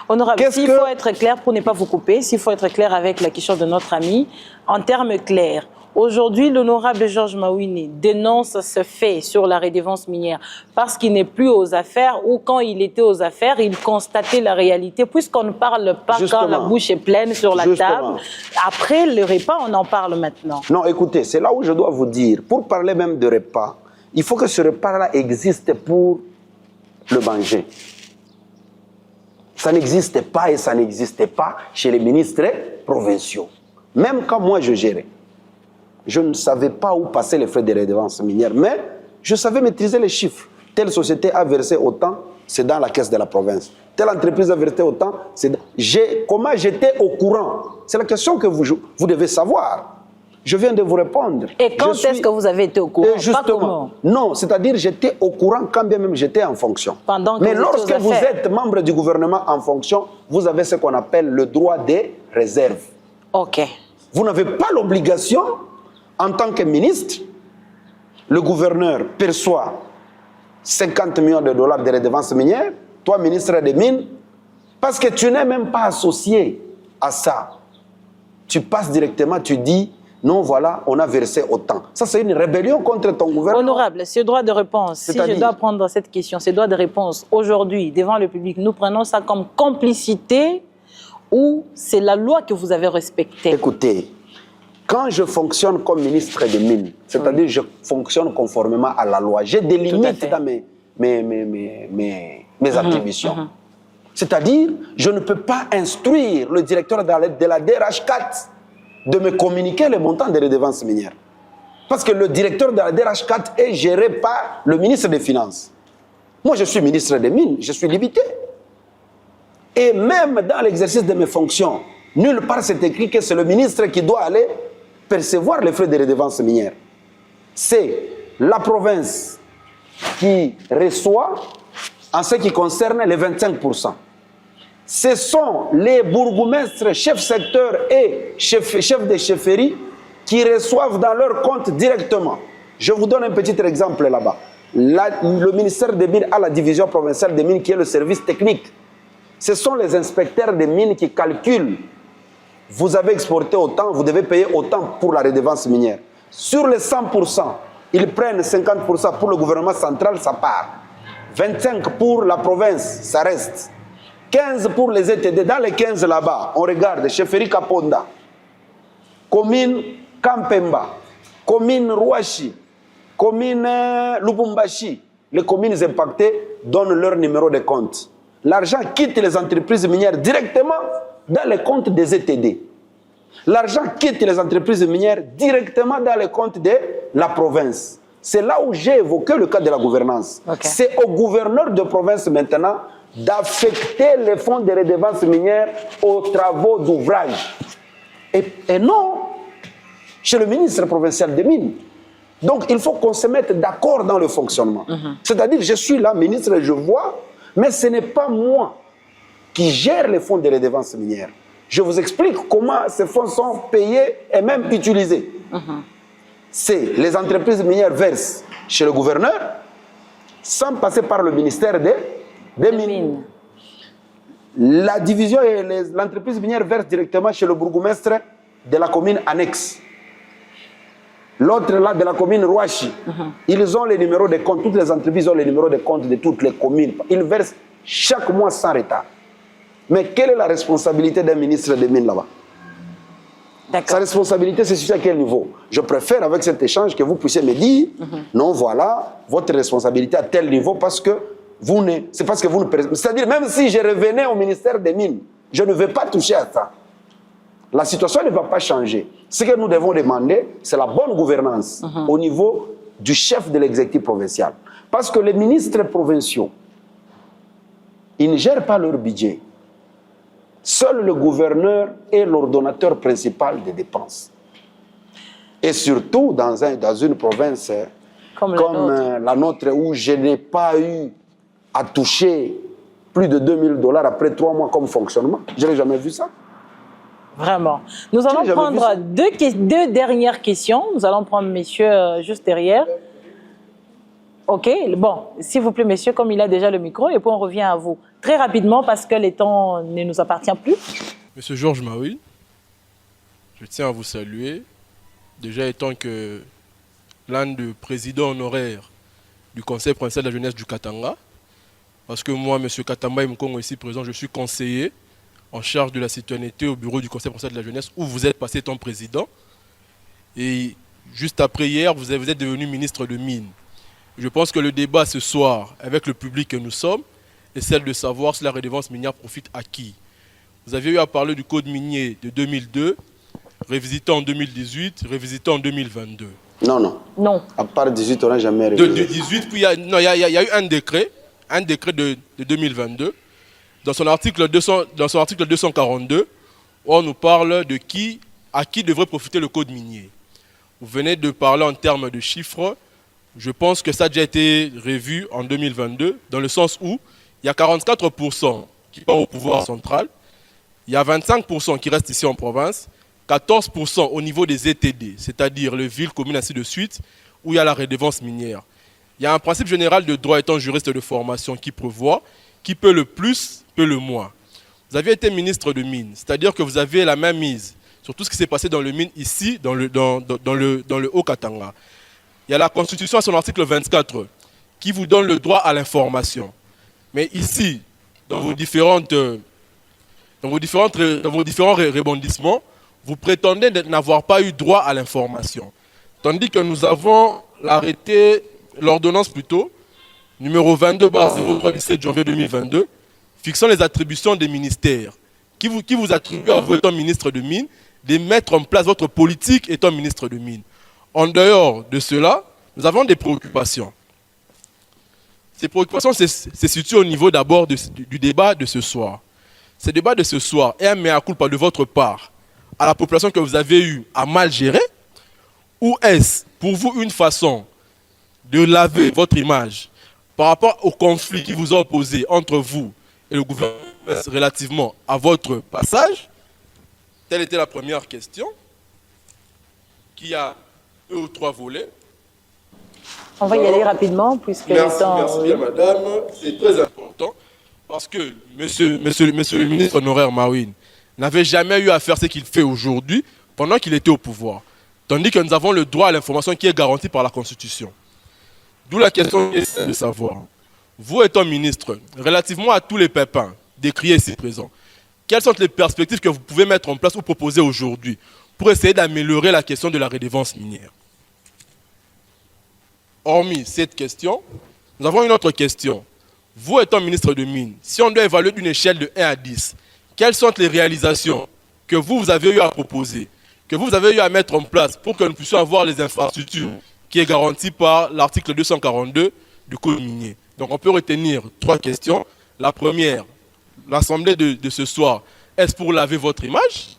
Honorable, s'il faut être clair, pour ne pas vous couper, s'il faut être clair avec la question de notre ami, en termes clairs, aujourd'hui, l'honorable Georges Mawini dénonce ce fait sur la redevance minière parce qu'il n'est plus aux affaires ou quand il était aux affaires, il constatait la réalité. Puisqu'on ne parle pas quand la bouche est pleine sur la table, après le repas, on en parle maintenant. Non, écoutez, c'est là où je dois vous dire, pour parler même de repas, il faut que ce repas-là existe pour le manger. Ça n'existe pas et ça n'existait pas chez les ministres provinciaux. Même quand moi je gérais. Je ne savais pas où passer les frais de redevances minières, mais je savais maîtriser les chiffres. Telle société a versé autant, c'est dans la caisse de la province. Telle entreprise a versé autant, c'est dans... Comment j'étais au courant? C'est la question que vous devez savoir. Je viens de vous répondre. Et quand est-ce que vous avez été au courant? Justement, pas comment? Non, c'est-à-dire j'étais au courant quand bien même j'étais en fonction. Mais lorsque vous êtes membre du gouvernement en fonction, vous avez ce qu'on appelle le droit des réserves. Ok. Vous n'avez pas l'obligation, en tant que ministre, le gouverneur perçoit 50 millions de dollars de redevances minières, toi, ministre des Mines, parce que tu n'es même pas associé à ça. Tu passes directement, tu dis, non, voilà, on a versé autant. Ça, c'est une rébellion contre ton gouvernement. Honorable, ce droit de réponse, si je dois prendre cette question, ce droit de réponse, aujourd'hui, devant le public, nous prenons ça comme complicité ou c'est la loi que vous avez respectée? Écoutez, quand je fonctionne comme ministre des Mines, c'est-à-dire je fonctionne conformément à la loi, j'ai des limites dans mes attributions. C'est-à-dire, je ne peux pas instruire le directeur de la DRH4 de me communiquer le montant des redevances minières. Parce que le directeur de la DRH4 est géré par le ministre des Finances. Moi, je suis ministre des Mines, je suis limité. Et même dans l'exercice de mes fonctions, nulle part c'est écrit que c'est le ministre qui doit aller percevoir les frais de redevances minières. C'est la province qui reçoit en ce qui concerne les 25%. Ce sont les bourgmestres, chefs secteurs et chefs de chefferie qui reçoivent dans leur compte directement. Je vous donne un petit exemple là-bas. Le ministère des Mines a la division provinciale des Mines qui est le service technique. Ce sont les inspecteurs des mines qui calculent. Vous avez exporté autant, vous devez payer autant pour la redevance minière. Sur les 100%, ils prennent 50% pour le gouvernement central, ça part. 25% pour la province, ça reste. 15% pour les ETD. Dans les 15 là-bas, on regarde chefferie Kaponda, commune Kampemba, commune Rouachi, commune Lubumbashi. Les communes impactées donnent leur numéro de compte. L'argent quitte les entreprises minières directement dans les comptes des ETD. L'argent quitte les entreprises minières directement dans les comptes de la province. C'est là où j'ai évoqué le cas de la gouvernance. Okay. C'est au gouverneur de province maintenant d'affecter les fonds de redevances minières aux travaux d'ouvrage. Et non chez le ministre provincial des Mines. Donc il faut qu'on se mette d'accord dans le fonctionnement. C'est-à-dire, je suis là, ministre, je vois, mais ce n'est pas moi qui gère les fonds de redevances minières. Je vous explique comment ces fonds sont payés et même utilisés. C'est les entreprises minières versent chez le gouverneur sans passer par le ministère des Mines. La division et l'entreprise minière verse directement chez le bourgmestre de la commune annexe. L'autre là de la commune Rouachi. Ils ont les numéros de compte, toutes les entreprises ont les numéros de compte de toutes les communes. Ils versent chaque mois sans retard. Mais quelle est la responsabilité d'un ministre des Mines là-bas? Sa responsabilité, c'est sur à quel niveau? Je préfère, avec cet échange, que vous puissiez me dire, non, voilà, votre responsabilité à tel niveau, parce que c'est parce que vous ne... C'est-à-dire, même si je revenais au ministère des Mines, je ne vais pas toucher à ça. La situation ne va pas changer. Ce que nous devons demander, c'est la bonne gouvernance au niveau du chef de l'exécutif provincial. Parce que les ministres provinciaux, ils ne gèrent pas leur budget. Seul le gouverneur est l'ordonnateur principal des dépenses. Et surtout dans une province comme la nôtre, où je n'ai pas eu à toucher plus de 2000 $ après 3 mois comme fonctionnement. Je n'ai jamais vu ça. Vraiment. Nous allons prendre deux dernières questions. Nous allons prendre messieurs juste derrière. Ok, bon, s'il vous plaît, messieurs, comme il a déjà le micro, et puis on revient à vous. Très rapidement, parce que le temps ne nous appartient plus. Monsieur Georges Maui, je tiens à vous saluer, déjà étant que l'un des présidents honoraires du Conseil provincial de la jeunesse du Katanga, parce que moi, monsieur Katamba Mkongo, ici présent, je suis conseiller en charge de la citoyenneté au bureau du Conseil provincial de la jeunesse, où vous êtes passé étant président. Et juste après hier, vous êtes devenu ministre de Mines. Je pense que le débat ce soir, avec le public que nous sommes, est celle de savoir si la redevance minière profite à qui. Vous aviez eu à parler du code minier de 2002, révisité en 2018, révisité en 2022. Non. À part 18, on n'a jamais révisé. De 18, puis il y a eu un décret de 2022. Dans son article 242, on nous parle de à qui devrait profiter le code minier. Vous venez de parler en termes de chiffres. Je pense que ça a déjà été revu en 2022, dans le sens où il y a 44% qui vont au pouvoir central, il y a 25% qui restent ici en province, 14% au niveau des ETD, c'est-à-dire les villes, communes, ainsi de suite, où il y a la redevance minière. Il y a un principe général de droit étant juriste de formation qui prévoit qui peut le plus, peut le moins. Vous avez été ministre de Mines, c'est-à-dire que vous avez la main mise sur tout ce qui s'est passé dans le mine ici, dans le Haut-Katanga. Il y a la Constitution à son article 24 qui vous donne le droit à l'information. Mais ici, dans vos différents rebondissements, vous prétendez n'avoir pas eu droit à l'information. Tandis que nous avons l'ordonnance plutôt, numéro 22/03 du 7 janvier 2022, fixant les attributions des ministères, qui vous attribue à vous étant ministre de Mines, de mettre en place votre politique étant ministre de Mines. En dehors de cela, nous avons des préoccupations. Ces préoccupations se situent au niveau d'abord du débat de ce soir. Ce débat de ce soir est un mea culpa de votre part à la population que vous avez eu à mal gérer, ou est-ce pour vous une façon de laver votre image par rapport au conflit qui vous a opposé entre vous et le gouvernement relativement à votre passage? Telle était la première question, qui a 2 ou 3 volets. On va y aller rapidement, puisque merci bien, madame. C'est très important, parce que monsieur le ministre honoraire Maouine n'avait jamais eu à faire ce qu'il fait aujourd'hui pendant qu'il était au pouvoir. Tandis que nous avons le droit à l'information qui est garanti par la Constitution. D'où la question est de savoir, vous étant ministre, relativement à tous les pépins décriés ici présents, quelles sont les perspectives que vous pouvez mettre en place ou proposer aujourd'hui pour essayer d'améliorer la question de la redevance minière? Hormis cette question, nous avons une autre question. Vous étant ministre de Mines, si on doit évaluer d'une échelle de 1 à 10, quelles sont les réalisations que vous avez eu à proposer, que vous avez eu à mettre en place pour que nous puissions avoir les infrastructures qui est garantie par l'article 242 du Code minier? Donc on peut retenir 3 questions. La première, l'assemblée de ce soir, est-ce pour laver votre image?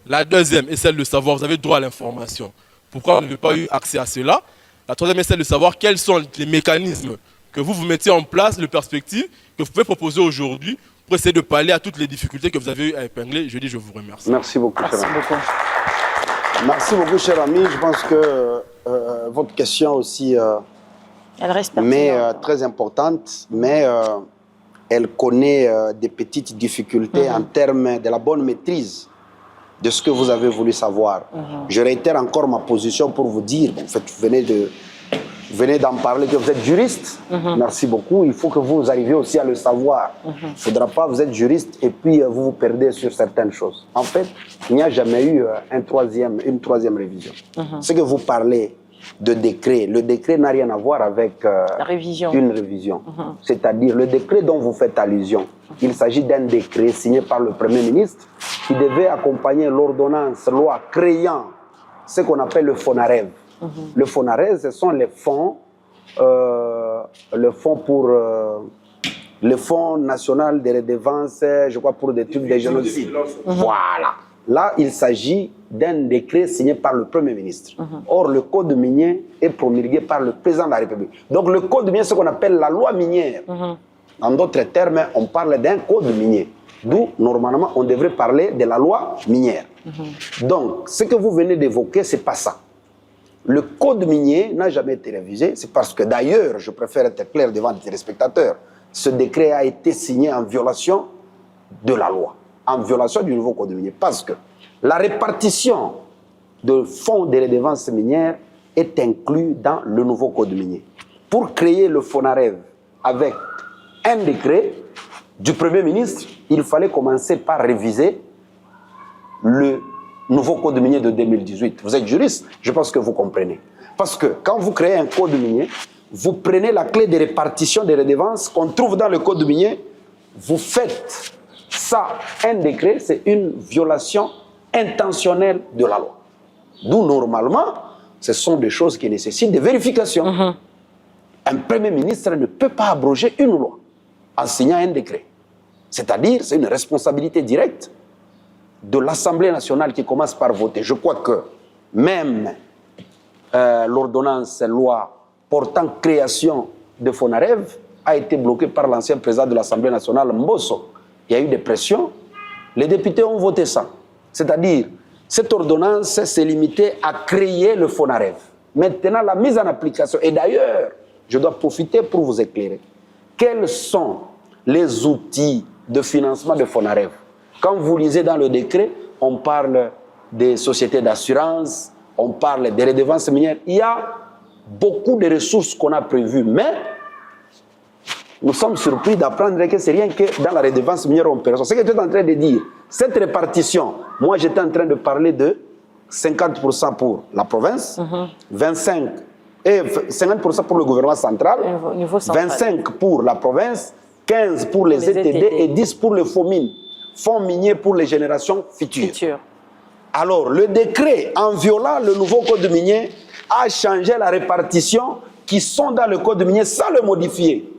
La deuxième est celle de savoir, vous avez droit à l'information. Pourquoi vous n'avez pas eu accès à cela? La troisième est celle de savoir quels sont les mécanismes que vous mettiez en place, les perspectives que vous pouvez proposer aujourd'hui pour essayer de pallier à toutes les difficultés que vous avez eu à épingler. Je vous remercie. Merci beaucoup, Merci beaucoup. Merci beaucoup, cher ami. Je pense que votre question aussi Elle reste très importante, mais elle connaît des petites difficultés en termes de la bonne maîtrise de ce que vous avez voulu savoir. Je réitère encore ma position pour vous dire, en fait, vous venez d'en parler, que vous êtes juriste. Merci beaucoup. Il faut que vous arriviez aussi à le savoir. Il ne faudra pas, vous êtes juriste et puis vous vous perdez sur certaines choses. En fait, il n'y a jamais eu une troisième révision. Ce que vous parlez de décret. Le décret n'a rien à voir avec La révision. une révision. C'est-à-dire le décret dont vous faites allusion. Il s'agit d'un décret signé par le Premier ministre qui devait accompagner l'ordonnance loi créant ce qu'on appelle le FONAREV. Le FONAREV, ce sont les fonds, le Fonds national de redevances, je crois pour des trucs de génocide. Voilà. Là, il s'agit d'un décret signé par le Premier ministre. Or, le code minier est promulgué par le président de la République. Donc, le code minier, c'est ce qu'on appelle la loi minière. En d'autres termes, on parle d'un code minier. D'où, normalement, on devrait parler de la loi minière. Donc, ce que vous venez d'évoquer, c'est pas ça. Le code minier n'a jamais été révisé. C'est parce que, d'ailleurs, je préfère être clair devant les téléspectateurs, ce décret a été signé en violation de la loi, en violation du nouveau code minier. Parce que la répartition de fonds de redevances minières est inclue dans le nouveau code minier. Pour créer le FONAREV avec un décret du Premier ministre, il fallait commencer par réviser le nouveau code minier de 2018. Vous êtes juriste, je pense que vous comprenez. Parce que quand vous créez un code minier, vous prenez la clé de répartition des redevances qu'on trouve dans le code minier, vous faites ça, un décret, c'est une violation intentionnelle de la loi. D'où, normalement, ce sont des choses qui nécessitent des vérifications. Un Premier ministre ne peut pas abroger une loi en signant un décret. C'est-à-dire, c'est une responsabilité directe de l'Assemblée nationale qui commence par voter. Je crois que même l'ordonnance loi portant création de FONAREV a été bloquée par l'ancien président de l'Assemblée nationale, Mbosso. Il y a eu des pressions. Les députés ont voté ça. C'est-à-dire, cette ordonnance s'est limitée à créer le FONAREV. Maintenant, la mise en application. Et d'ailleurs, je dois profiter pour vous éclairer. Quels sont les outils de financement de FONAREV? Quand vous lisez dans le décret, on parle des sociétés d'assurance, on parle des redevances minières. Il y a beaucoup de ressources qu'on a prévues, mais nous sommes surpris d'apprendre que c'est rien que dans la redevance minière on perçoit. Ce que tu es en train de dire, cette répartition, moi j'étais en train de parler de 50% pour la province, 25 et 50% pour le gouvernement central, 25 pour la province, 15 pour les ETD et 10 pour le FOMIN, Fonds minier pour les générations futures. Alors, le décret, en violant le nouveau code minier, a changé la répartition qui sont dans le code minier sans le modifier.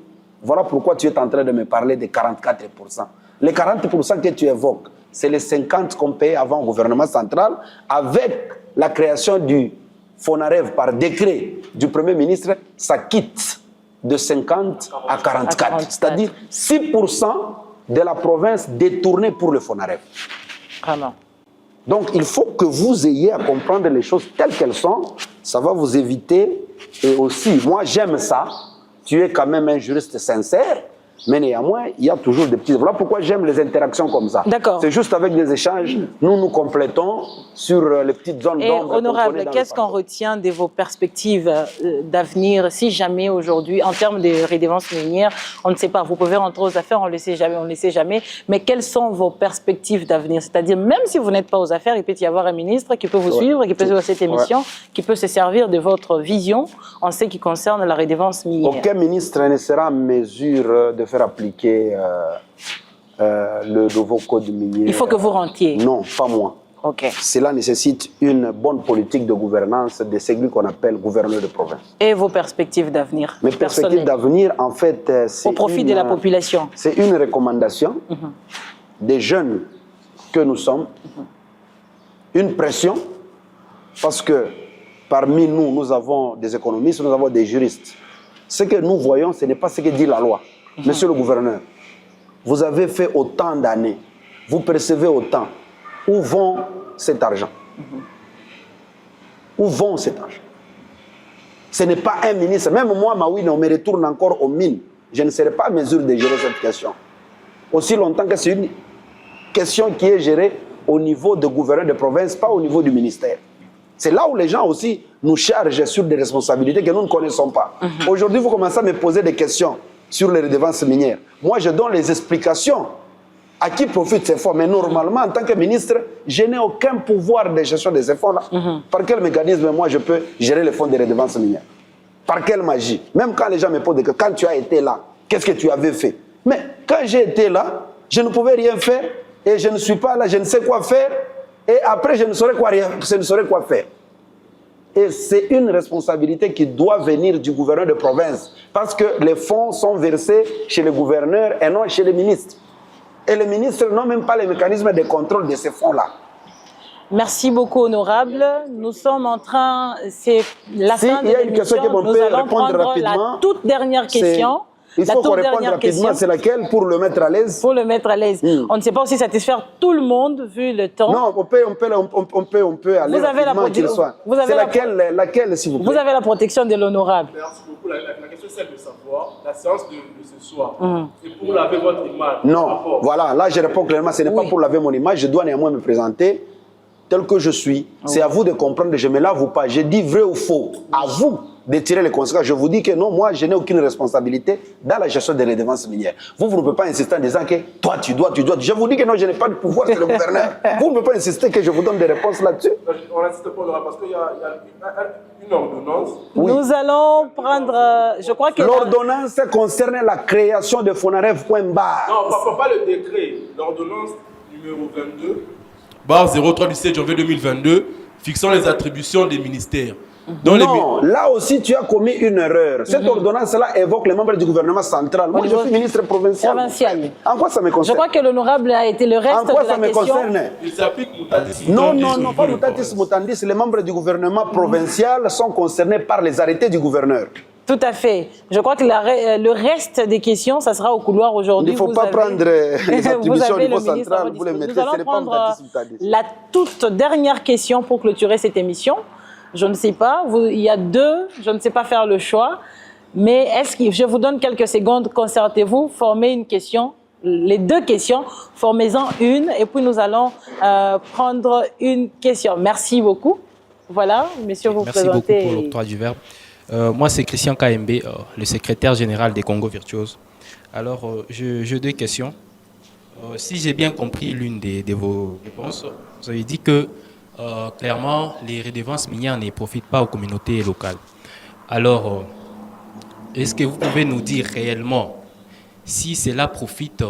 Voilà pourquoi tu es en train de me parler de 44%. Les 40% que tu évoques, c'est les 50% qu'on payait avant au gouvernement central, avec la création du FONAREV par décret du Premier ministre, ça quitte de 50 à 44. C'est-à-dire 6% de la province détournée pour le FONAREV. Vraiment. Donc il faut que vous ayez à comprendre les choses telles qu'elles sont. Ça va vous éviter. Et aussi, moi j'aime ça. Tu es quand même un juriste sincère. Mais néanmoins, il y a toujours des petits... Voilà pourquoi j'aime les interactions comme ça. D'accord. C'est juste avec des échanges, nous complétons sur les petites zones d'ombre. Et honorable, qu'est-ce qu'on retient de vos perspectives d'avenir si jamais aujourd'hui, en termes de redevances minières, on ne sait pas, vous pouvez rentrer aux affaires, on ne le sait jamais, mais quelles sont vos perspectives d'avenir? C'est-à-dire, même si vous n'êtes pas aux affaires, il peut y avoir un ministre qui peut vous suivre, qui peut suivre cette émission, qui peut se servir de votre vision en ce qui concerne la redevance minière. Aucun ministre ne sera en mesure de faire appliquer le nouveau code minier. Il faut que vous rentiez. Non, pas moi. Okay. Cela nécessite une bonne politique de gouvernance de celui qu'on appelle gouverneur de province. Et vos perspectives d'avenir? Mes perspectives d'avenir, en fait, c'est... Au profit de la population. C'est une recommandation des jeunes que nous sommes, une pression, parce que parmi nous, nous avons des économistes, nous avons des juristes. Ce que nous voyons, ce n'est pas ce que dit la loi. Monsieur le gouverneur, vous avez fait autant d'années, vous percevez autant. Où vont cet argent? Où vont cet argent? Ce n'est pas un ministre. Même moi, Mawine, on me retourne encore aux mines. Je ne serai pas à mesure de gérer cette question. Aussi longtemps que c'est une question qui est gérée au niveau de gouverneur de province, pas au niveau du ministère. C'est là où les gens aussi nous chargent sur des responsabilités que nous ne connaissons pas. Aujourd'hui, vous commencez à me poser des questions sur les redevances minières. Moi, je donne les explications À qui profitent ces fonds? Mais normalement, en tant que ministre, je n'ai aucun pouvoir de gestion de ces fonds-là. Par quel mécanisme, moi, je peux gérer les fonds de redevances minières? Par quelle magie? Même quand les gens me posent des questions, quand tu as été là, qu'est-ce que tu avais fait? Mais quand j'ai été là, je ne pouvais rien faire et je ne suis pas là, je ne sais quoi faire et après je ne saurais quoi faire. Et c'est une responsabilité qui doit venir du gouverneur de province parce que les fonds sont versés chez le gouverneur et non chez les ministres. Et les ministres n'ont même pas les mécanismes de contrôle de ces fonds-là. Merci beaucoup, honorable. Nous sommes en train, c'est la fin de l'émission. Nous allons prendre la toute dernière question. Il faut qu'on réponde rapidement. C'est laquelle pour le mettre à l'aise? Pour le mettre à l'aise. On ne sait pas aussi satisfaire tout le monde vu le temps. Non, on peut aller rapidement qu'il soit. C'est laquelle, s'il vous plaît? Vous avez la protection de l'honorable. Merci beaucoup. La question, c'est de savoir la séance de ce soir. Et pour laver votre image. Non, voilà, là je réponds clairement. Ce n'est pas pour laver mon image. Je dois néanmoins me présenter tel que je suis. C'est à vous de comprendre. Je me lave ou pas. Je dis vrai ou faux. À vous de tirer les conséquences. Je vous dis que non, moi, je n'ai aucune responsabilité dans la gestion des redevances minières. Vous ne pouvez pas insister en disant que toi, tu dois. Je vous dis que non, je n'ai pas de pouvoir, c'est le gouverneur. Vous ne pouvez pas insister que je vous donne des réponses là-dessus. On n'insiste pas, Laura, parce qu'il y a une ordonnance. Oui. Nous allons prendre, je crois que... L'ordonnance concerne la création de Fonarev, point barre. Non, pas le décret. L'ordonnance numéro 22, barre 03 du 7 janvier 2022, fixant les attributions des ministères. Non, là aussi tu as commis une erreur. Cette ordonnance-là évoque les membres du gouvernement central. Moi, je suis ministre provincial. En quoi ça me concerne? Je crois que l'honorable a été le reste de la question. En quoi ça me concerne? Il s'applique Mutatis Mutandis. Non, pas Mutatis Mutandis. Les membres du gouvernement provincial sont concernés par les arrêtés du gouverneur. Tout à fait. Je crois que le reste des questions, ça sera au couloir aujourd'hui. Il ne faut pas prendre les attributions au niveau central. Vous les mettez, ce n'est pas Mutatis Mutandis. La toute dernière question pour clôturer cette émission. Je ne sais pas, il y a deux, je ne sais pas faire le choix, mais est-ce que je vous donne quelques secondes, concertez-vous, formez une question, les deux questions, formez-en une, et puis nous allons prendre une question. Merci beaucoup. Voilà, messieurs, vous présentez. Merci beaucoup pour l'octroi du verbe. Moi, c'est Christian KMB, le secrétaire général des Congo Virtuoses. Alors, j'ai deux questions. Si j'ai bien compris l'une de vos réponses, vous avez dit que clairement, les redevances minières ne profitent pas aux communautés locales. Alors, est-ce que vous pouvez nous dire réellement si cela profite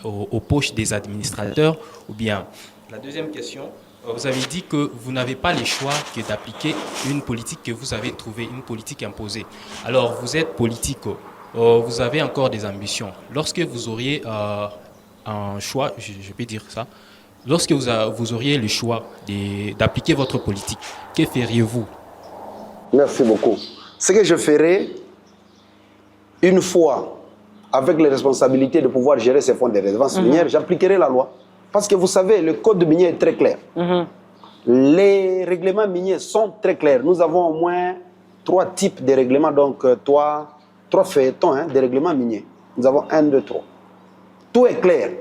aux poches des administrateurs ou bien? La deuxième question, vous avez dit que vous n'avez pas le choix que d'appliquer une politique que vous avez trouvée, une politique imposée. Alors, vous êtes politique, vous avez encore des ambitions. Lorsque vous auriez un choix, je peux dire ça, lorsque vous auriez le choix d'appliquer votre politique, que feriez-vous? Merci beaucoup. Ce que je ferai, une fois avec les responsabilités de pouvoir gérer ces fonds de redevances minières, j'appliquerai la loi. Parce que vous savez, le code minier est très clair. Les règlements miniers sont très clairs. Nous avons au moins 3 types de règlements, donc 3 feuilletons de règlements miniers. Nous avons 1, 2, 3. Tout est clair.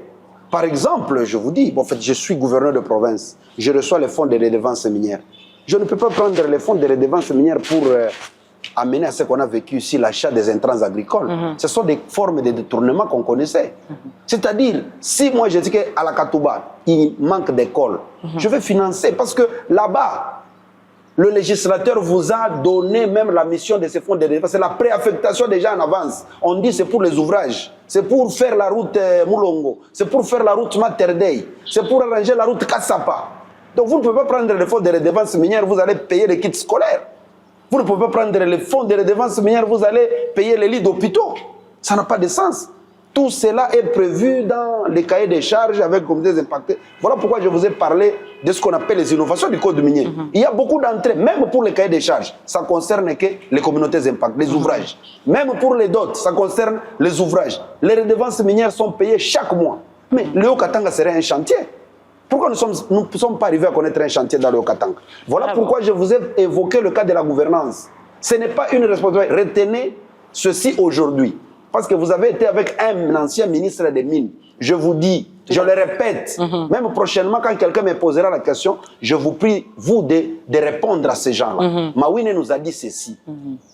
Par exemple, je vous dis, en fait, je suis gouverneur de province, je reçois les fonds de redevances minières. Je ne peux pas prendre les fonds de redevances minières pour amener à ce qu'on a vécu ici, l'achat des intrants agricoles. Ce sont des formes de détournement qu'on connaissait. C'est-à-dire, si moi je dis qu'à la Katouba, il manque d'écoles, je vais financer parce que là-bas, le législateur vous a donné même la mission de ces fonds de redevances. C'est la préaffectation déjà en avance. On dit c'est pour les ouvrages. C'est pour faire la route Moulongo. C'est pour faire la route Materdei. C'est pour arranger la route Kassapa. Donc vous ne pouvez pas prendre les fonds de redevances minières, vous allez payer les kits scolaires. Vous ne pouvez pas prendre les fonds de redevances minières, vous allez payer les lits d'hôpitaux. Ça n'a pas de sens. Tout cela est prévu dans les cahiers des charges avec le comité des impactés. Voilà pourquoi je vous ai parlé de ce qu'on appelle les innovations du code minier. Il y a beaucoup d'entrées, même pour les cahiers des charges, ça concerne que les communautés impactées, les ouvrages. Même pour les dots, ça concerne les ouvrages. Les redevances minières sont payées chaque mois. Mais le Haut-Katanga serait un chantier. Pourquoi nous ne sommes pas arrivés à connaître un chantier dans le Haut-Katanga? Voilà pourquoi je vous ai évoqué le cas de la gouvernance. Ce n'est pas une responsabilité. Retenez ceci aujourd'hui. Parce que vous avez été avec un ancien ministre des Mines. Je vous dis, je le répète, même prochainement, quand quelqu'un me posera la question, je vous prie, vous, de répondre à ces gens-là. Mawine nous a dit ceci.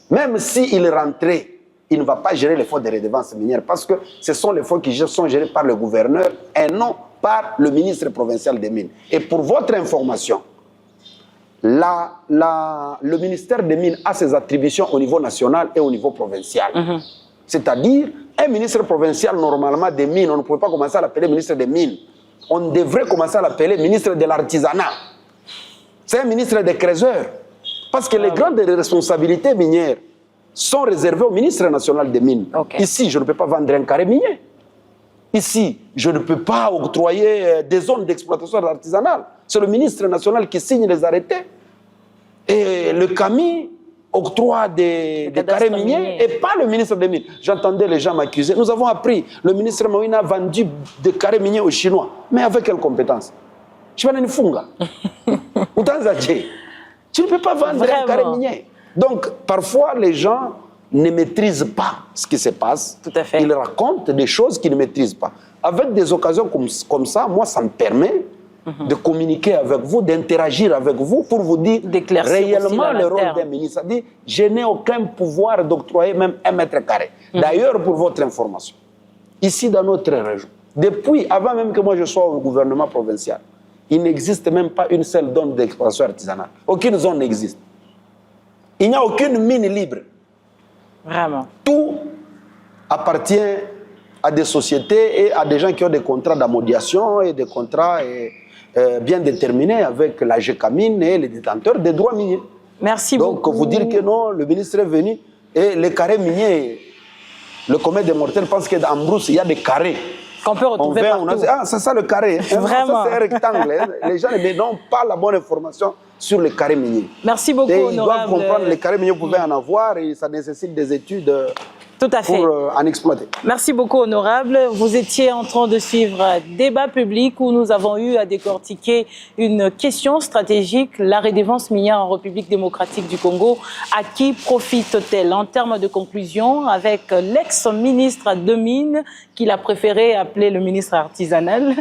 Même s'il rentrait il ne va pas gérer les fonds de redevance minière parce que ce sont les fonds qui sont gérés par le gouverneur et non par le ministre provincial des Mines. Et pour votre information, le ministère des Mines a ses attributions au niveau national et au niveau provincial. C'est-à-dire, un ministre provincial, normalement, des Mines, on ne pouvait pas commencer à l'appeler ministre des Mines. On devrait commencer à l'appeler ministre de l'Artisanat. C'est un ministre des Creuseurs. Parce que les grandes responsabilités minières sont réservées au ministre national des Mines. Ici, je ne peux pas vendre un carré minier. Ici, je ne peux pas octroyer des zones d'exploitation artisanale. C'est le ministre national qui signe les arrêtés. Et le CAMI octroie des carrés miniers et pas le ministre des Mines. J'entendais les gens m'accuser. Nous avons appris, le ministre Mawina a vendu des carrés miniers aux Chinois. Mais avec quelle compétence? Tu ne peux pas vendre un carré minier. Donc, parfois, les gens ne maîtrisent pas ce qui se passe. Tout à fait. Ils racontent des choses qu'ils ne maîtrisent pas. Avec des occasions comme ça, moi, ça me permet de communiquer avec vous, d'interagir avec vous pour vous dire réellement le rôle d'un ministre. C'est-à-dire, je n'ai aucun pouvoir d'octroyer même 1 mètre carré. D'ailleurs, pour votre information, ici dans notre région, depuis, avant même que moi je sois au gouvernement provincial, il n'existe même pas une seule zone d'exploitation artisanale. Aucune zone n'existe. Il n'y a aucune mine libre. Vraiment. Tout appartient à des sociétés et à des gens qui ont des contrats d'amodiation et des contrats bien déterminés avec la GECAMINE et les détenteurs des droits miniers. Merci beaucoup. Donc, vous dire que non, le ministre est venu et les carrés miniers, le commun des mortels pense que dans Brousse, il y a des carrés. Qu'on peut retrouver partout. Ah, c'est ça le carré. Vraiment. Ça, c'est un rectangle. Les gens ne donnent pas la bonne information sur les carrés miniers. Merci beaucoup, et honorable. ils doivent comprendre les carrés miniers, vous pouvez en avoir et ça nécessite des études pour en exploiter. Merci beaucoup, honorable. Vous étiez en train de suivre un débat public où nous avons eu à décortiquer une question stratégique, la redevance minière en République démocratique du Congo. À qui profite-t-elle? En termes de conclusion, avec l'ex-ministre de Mines, qu'il a préféré appeler le ministre artisanal,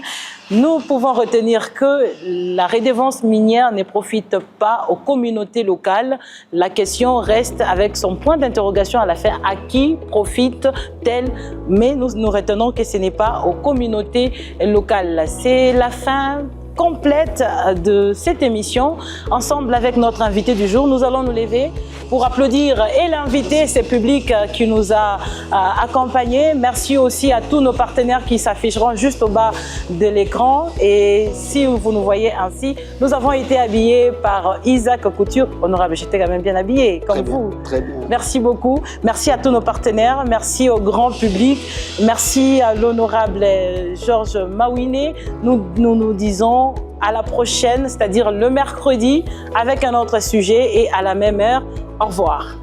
nous pouvons retenir que la redevance minière ne profite pas aux communautés locales. La question reste avec son point d'interrogation à la fin, à qui profite-t-elle? Mais nous retenons que ce n'est pas aux communautés locales. C'est la fin complète de cette émission. Ensemble avec notre invité du jour, nous allons nous lever pour applaudir et l'invité, ce public qui nous a accompagnés. Merci aussi à tous nos partenaires qui s'afficheront juste au bas de l'écran. Et si vous nous voyez ainsi, nous avons été habillés par Isaac Couture. Honorable, j'étais quand même bien habillé, comme vous. Très bien. Merci beaucoup. Merci à tous nos partenaires. Merci au grand public. Merci à l'honorable Georges Mawine. Nous disons à la prochaine, c'est-à-dire le mercredi, avec un autre sujet et à la même heure. Au revoir.